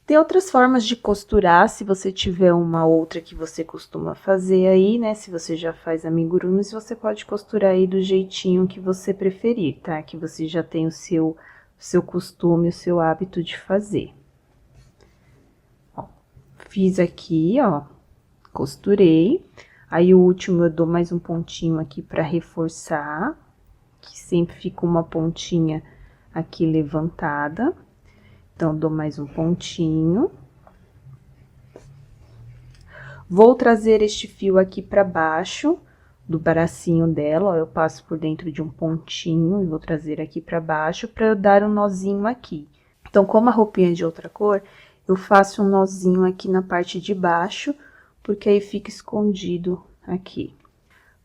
Tem outras formas de costurar, se você tiver uma outra que você costuma fazer aí, né? Se você já faz amigurumis, você pode costurar aí do jeitinho que você preferir, tá? Que você já tem o seu costume, o seu hábito de fazer. Ó, fiz aqui, ó, costurei. Aí, o último eu dou mais um pontinho aqui pra reforçar, que sempre fica uma pontinha aqui levantada. Então, dou mais um pontinho. Vou trazer este fio aqui pra baixo do bracinho dela, ó, eu passo por dentro de um pontinho e vou trazer aqui pra baixo pra eu dar um nozinho aqui. Então, como a roupinha é de outra cor, eu faço um nozinho aqui na parte de baixo, porque aí fica escondido aqui.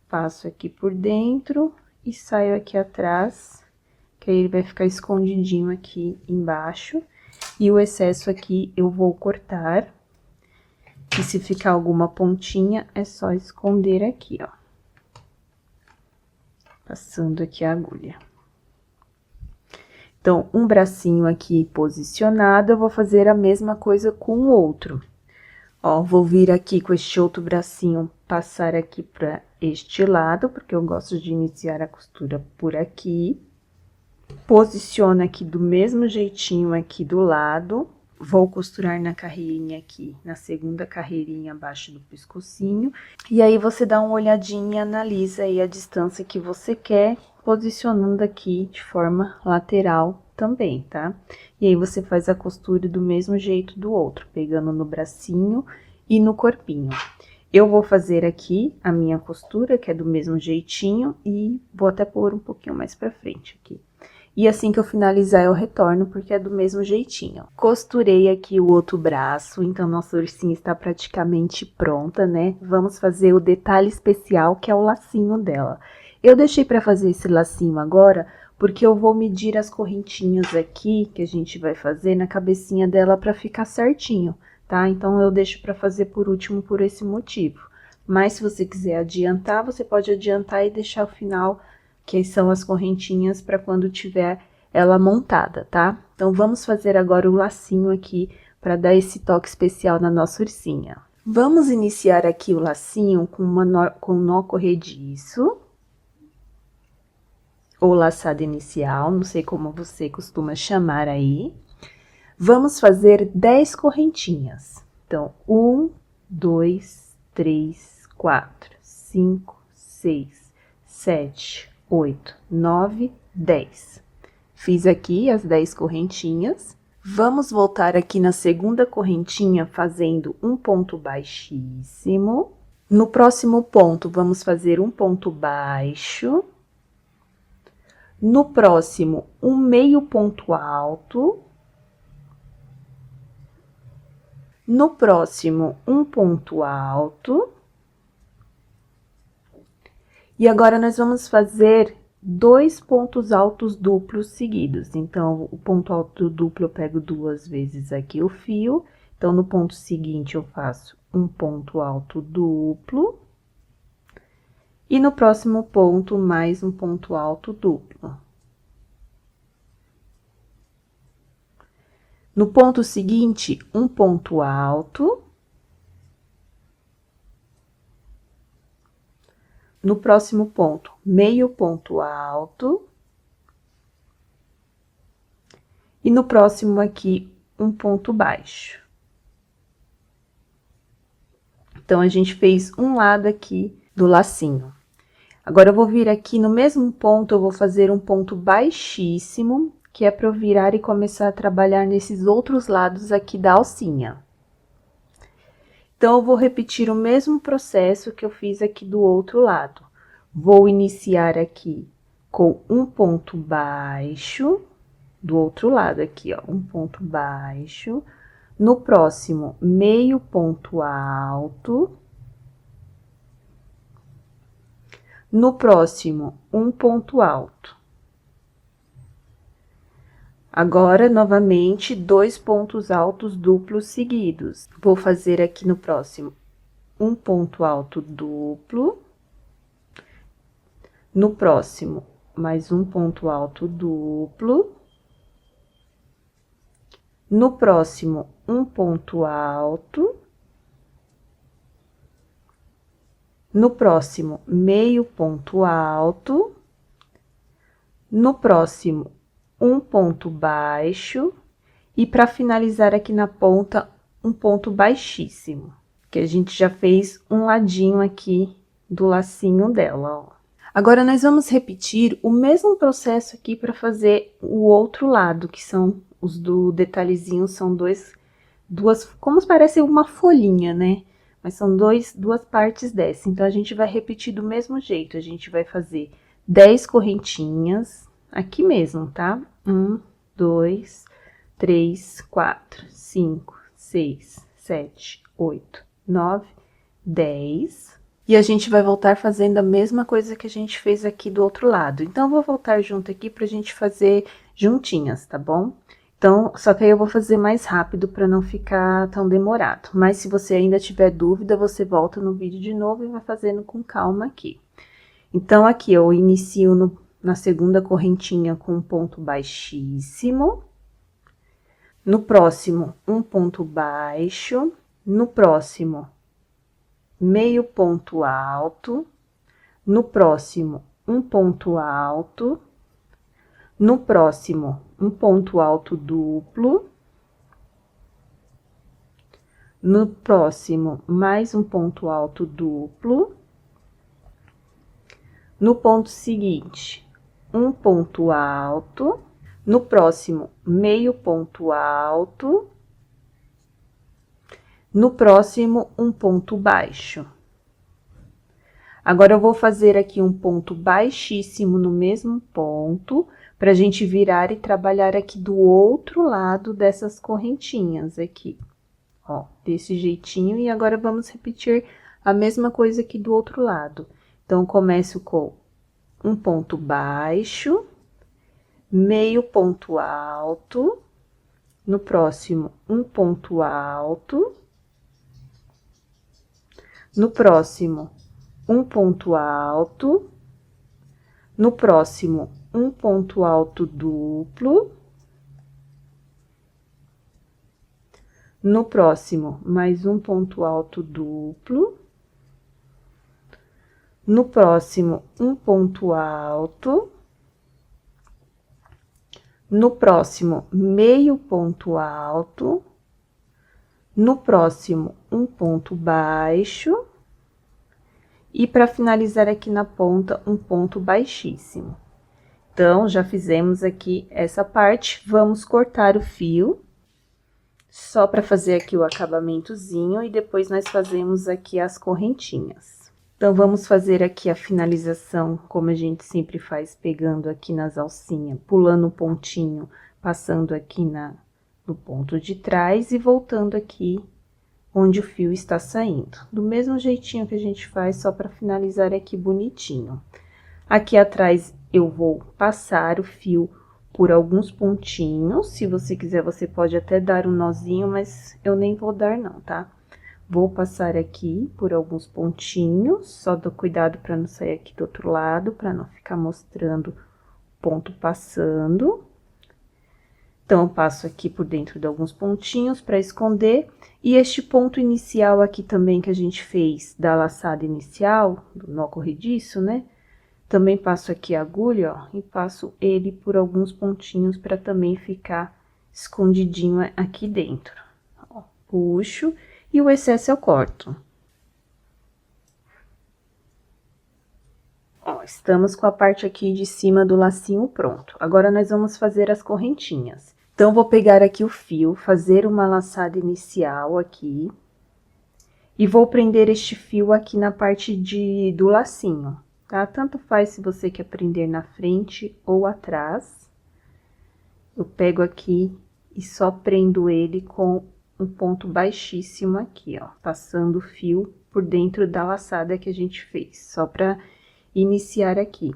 Passo aqui por dentro e saio aqui atrás, que aí ele vai ficar escondidinho aqui embaixo. E o excesso aqui eu vou cortar. E se ficar alguma pontinha, é só esconder aqui, ó. Passando aqui a agulha. Então, um bracinho aqui posicionado, eu vou fazer a mesma coisa com o outro. Ó, vou vir aqui com este outro bracinho, passar aqui pra este lado, porque eu gosto de iniciar a costura por aqui. Posiciono aqui do mesmo jeitinho aqui do lado. Vou costurar na carreirinha aqui, na segunda carreirinha abaixo do pescocinho. E aí, você dá uma olhadinha e analisa aí a distância que você quer, posicionando aqui de forma lateral também, tá? E aí, você faz a costura do mesmo jeito do outro, pegando no bracinho e no corpinho. Eu vou fazer aqui a minha costura, que é do mesmo jeitinho, e vou até pôr um pouquinho mais pra frente aqui. E assim que eu finalizar, eu retorno, porque é do mesmo jeitinho. Costurei aqui o outro braço, então nossa ursinha está praticamente pronta, né? Vamos fazer o detalhe especial, que é o lacinho dela. Eu deixei para fazer esse lacinho agora, porque eu vou medir as correntinhas aqui, que a gente vai fazer na cabecinha dela para ficar certinho, tá? Então, eu deixo para fazer por último por esse motivo. Mas, se você quiser adiantar, você pode adiantar e deixar o final, que são as correntinhas, para quando tiver ela montada, tá? Então, vamos fazer agora o lacinho aqui, para dar esse toque especial na nossa ursinha. Vamos iniciar aqui o lacinho com com nó corrediço, ou laçada inicial, não sei como você costuma chamar aí. Vamos fazer 10 correntinhas. Então, 1, 2, 3, 4, 5, 6, 7, 8, 9, 10. Fiz aqui as 10 correntinhas. Vamos voltar aqui na segunda correntinha fazendo um ponto baixíssimo. No próximo ponto, vamos fazer um ponto baixo. No próximo, um meio ponto alto. No próximo, um ponto alto. E agora, nós vamos fazer 2 pontos altos duplos seguidos. Então, o ponto alto duplo eu pego 2 vezes aqui o fio. Então, no ponto seguinte, eu faço um ponto alto duplo. E no próximo ponto, mais um ponto alto duplo. No ponto seguinte, um ponto alto. No próximo ponto, meio ponto alto. E no próximo aqui, um ponto baixo. Então, a gente fez um lado aqui do lacinho. Agora, eu vou vir aqui no mesmo ponto, eu vou fazer um ponto baixíssimo, que é para eu virar e começar a trabalhar nesses outros lados aqui da alcinha. Então, eu vou repetir o mesmo processo que eu fiz aqui do outro lado. Vou iniciar aqui com um ponto baixo, do outro lado aqui, ó, um ponto baixo. No próximo, meio ponto alto. No próximo, um ponto alto. Agora, novamente, 2 pontos altos duplos seguidos. Vou fazer aqui no próximo um ponto alto duplo. No próximo, mais um ponto alto duplo. No próximo, um ponto alto. No próximo, meio ponto alto. No próximo, um ponto baixo. E para finalizar aqui na ponta, um ponto baixíssimo. Que a gente já fez um ladinho aqui do lacinho dela, ó. Agora, nós vamos repetir o mesmo processo aqui para fazer o outro lado, que são os do detalhezinho, são duas, como parece uma folhinha, né? Mas são duas partes dessa. Então, a gente vai repetir do mesmo jeito. A gente vai fazer 10 correntinhas, aqui mesmo, tá? 1, 2, 3, 4, 5, 6, 7, 8, 9, 10. E a gente vai voltar fazendo a mesma coisa que a gente fez aqui do outro lado. Então, eu vou voltar junto aqui pra gente fazer juntinhas, tá bom? Então, só que aí eu vou fazer mais rápido para não ficar tão demorado. Mas se você ainda tiver dúvida, você volta no vídeo de novo e vai fazendo com calma aqui. Então, aqui eu inicio na segunda correntinha com um ponto baixíssimo. No próximo, um ponto baixo. No próximo, meio ponto alto. No próximo, um ponto alto. No próximo, um ponto alto duplo. No próximo, mais um ponto alto duplo. No ponto seguinte, um ponto alto. No próximo, meio ponto alto. No próximo, um ponto baixo. Agora, eu vou fazer aqui um ponto baixíssimo no mesmo ponto, pra gente virar e trabalhar aqui do outro lado dessas correntinhas aqui. Ó, desse jeitinho, e agora vamos repetir a mesma coisa aqui do outro lado. Então, começo com um ponto baixo, meio ponto alto, no próximo, um ponto alto, no próximo, um ponto alto, no próximo, um ponto alto duplo, no próximo, mais um ponto alto duplo, no próximo, um ponto alto, no próximo, meio ponto alto, no próximo, um ponto baixo, e para finalizar aqui na ponta, um ponto baixíssimo. Então, já fizemos aqui essa parte, vamos cortar o fio, só para fazer aqui o acabamentozinho, e depois nós fazemos aqui as correntinhas. Então, vamos fazer aqui a finalização, como a gente sempre faz, pegando aqui nas alcinhas, pulando um pontinho, passando aqui no ponto de trás e voltando aqui onde o fio está saindo. Do mesmo jeitinho que a gente faz, só para finalizar aqui bonitinho. Aqui atrás, eu vou passar o fio por alguns pontinhos. Se você quiser, você pode até dar um nozinho, mas eu nem vou dar não, tá? Vou passar aqui por alguns pontinhos, só dou cuidado para não sair aqui do outro lado, para não ficar mostrando ponto passando. Então, eu passo aqui por dentro de alguns pontinhos para esconder. E este ponto inicial aqui também que a gente fez da laçada inicial, do nó corrediço, né? Também passo aqui a agulha, ó, e passo ele por alguns pontinhos para também ficar escondidinho aqui dentro. Ó, puxo e o excesso eu corto. Ó, estamos com a parte aqui de cima do lacinho pronto. Agora, nós vamos fazer as correntinhas. Então, vou pegar aqui o fio, fazer uma laçada inicial aqui. E vou prender este fio aqui na parte do lacinho, tá? Tanto faz se você quer prender na frente ou atrás. Eu pego aqui e só prendo ele com um ponto baixíssimo aqui, ó. Passando o fio por dentro da laçada que a gente fez, só pra iniciar aqui.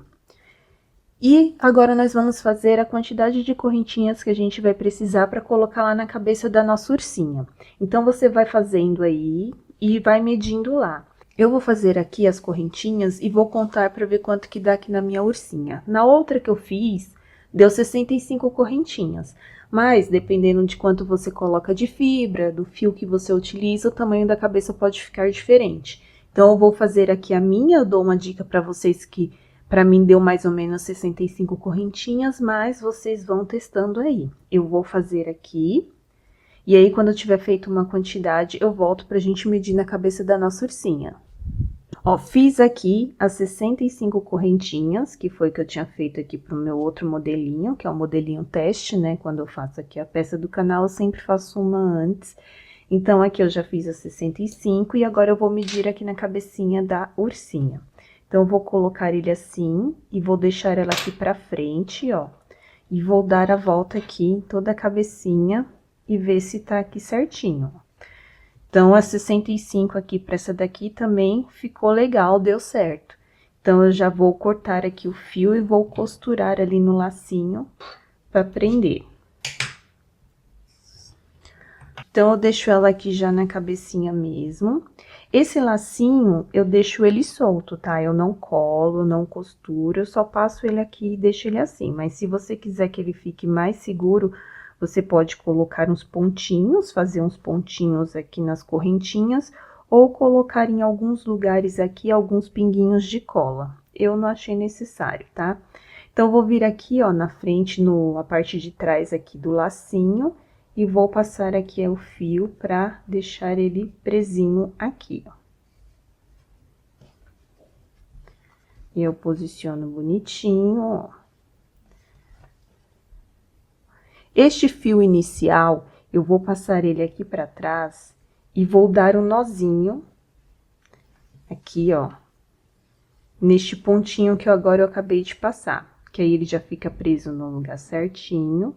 E agora, nós vamos fazer a quantidade de correntinhas que a gente vai precisar para colocar lá na cabeça da nossa ursinha. Então, você vai fazendo aí e vai medindo lá. Eu vou fazer aqui as correntinhas e vou contar para ver quanto que dá aqui na minha ursinha. Na outra que eu fiz, deu 65 correntinhas. Mas, dependendo de quanto você coloca de fibra, do fio que você utiliza, o tamanho da cabeça pode ficar diferente. Então, eu vou fazer aqui a minha, eu dou uma dica para vocês que, para mim, deu mais ou menos 65 correntinhas, mas vocês vão testando aí. Eu vou fazer aqui, e aí, quando eu tiver feito uma quantidade, eu volto pra gente medir na cabeça da nossa ursinha. Ó, fiz aqui as 65 correntinhas, que foi que eu tinha feito aqui pro meu outro modelinho, que é o modelinho teste, né? Quando eu faço aqui a peça do canal, eu sempre faço uma antes. Então, aqui eu já fiz as 65 e agora eu vou medir aqui na cabecinha da ursinha. Então, eu vou colocar ele assim e vou deixar ela aqui pra frente, ó. E vou dar a volta aqui em toda a cabecinha e ver se tá aqui certinho. Então, a 65 aqui para essa daqui também ficou legal, deu certo. Então, eu já vou cortar aqui o fio e vou costurar ali no lacinho para prender. Então, eu deixo ela aqui já na cabecinha mesmo. Esse lacinho, eu deixo ele solto, tá? Eu não colo, não costuro, eu só passo ele aqui e deixo ele assim. Mas se você quiser que ele fique mais seguro, você pode colocar uns pontinhos, fazer uns pontinhos aqui nas correntinhas, ou colocar em alguns lugares aqui alguns pinguinhos de cola. Eu não achei necessário, tá? Então, eu vou vir aqui, ó, na frente, a parte de trás aqui do lacinho, e vou passar aqui o fio pra deixar ele presinho aqui, ó. Eu posiciono bonitinho, ó. Este fio inicial, eu vou passar ele aqui pra trás e vou dar um nozinho aqui, ó, neste pontinho que agora eu acabei de passar, que aí ele já fica preso no lugar certinho.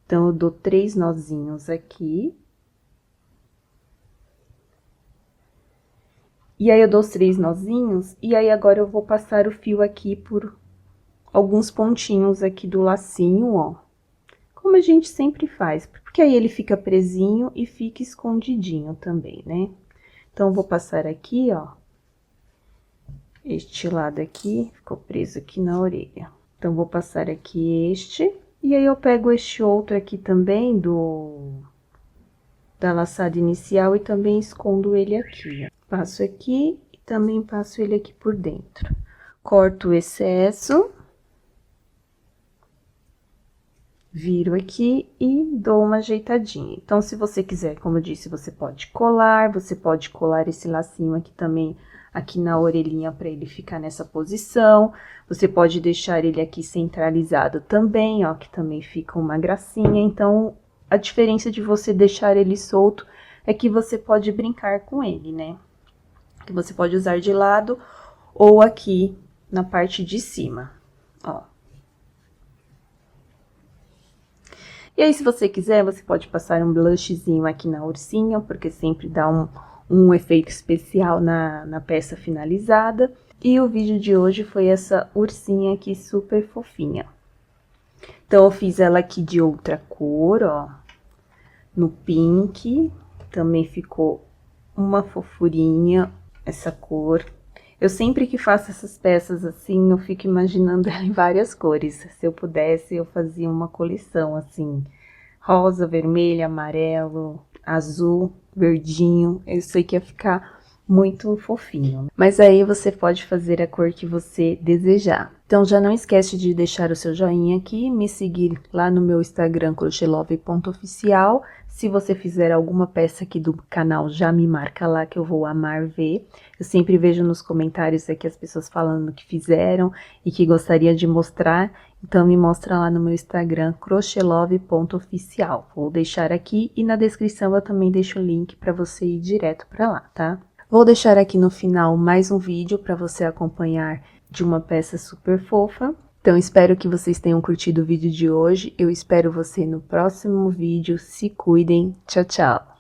Então, eu dou 3 nozinhos aqui. E aí, eu dou os 3 nozinhos, e aí agora eu vou passar o fio aqui por alguns pontinhos aqui do lacinho, ó. Como a gente sempre faz, porque aí ele fica presinho e fica escondidinho também, né? Então, eu vou passar aqui, ó. Este lado aqui, ficou preso aqui na orelha. Então, vou passar aqui este. E aí, eu pego este outro aqui também, da laçada inicial, e também escondo ele aqui, ó. Passo aqui e também passo ele aqui por dentro. Corto o excesso. Viro aqui e dou uma ajeitadinha. Então, se você quiser, como eu disse, você pode colar esse lacinho aqui também, aqui na orelhinha, para ele ficar nessa posição. Você pode deixar ele aqui centralizado também, ó, que também fica uma gracinha. Então, a diferença de você deixar ele solto é que você pode brincar com ele, né? Que você pode usar de lado ou aqui na parte de cima, ó. E aí, se você quiser, você pode passar um blushzinho aqui na ursinha, porque sempre dá um efeito especial na peça finalizada. E o vídeo de hoje foi essa ursinha aqui super fofinha. Então, eu fiz ela aqui de outra cor, ó, no pink. Também ficou uma fofurinha essa cor. Eu sempre que faço essas peças assim, eu fico imaginando ela em várias cores. Se eu pudesse, eu fazia uma coleção assim, rosa, vermelho, amarelo, azul, verdinho. Eu sei que ia ficar muito fofinho. Mas aí você pode fazer a cor que você desejar. Então, já não esquece de deixar o seu joinha aqui, me seguir lá no meu Instagram, crochelove.oficial. Se você fizer alguma peça aqui do canal, já me marca lá que eu vou amar ver. Eu sempre vejo nos comentários aqui as pessoas falando que fizeram e que gostaria de mostrar. Então, me mostra lá no meu Instagram, crochelove.oficial. Vou deixar aqui e na descrição eu também deixo o link para você ir direto para lá, tá? Vou deixar aqui no final mais um vídeo para você acompanhar de uma peça super fofa. Então, espero que vocês tenham curtido o vídeo de hoje. Eu espero você no próximo vídeo. Se cuidem. Tchau, tchau!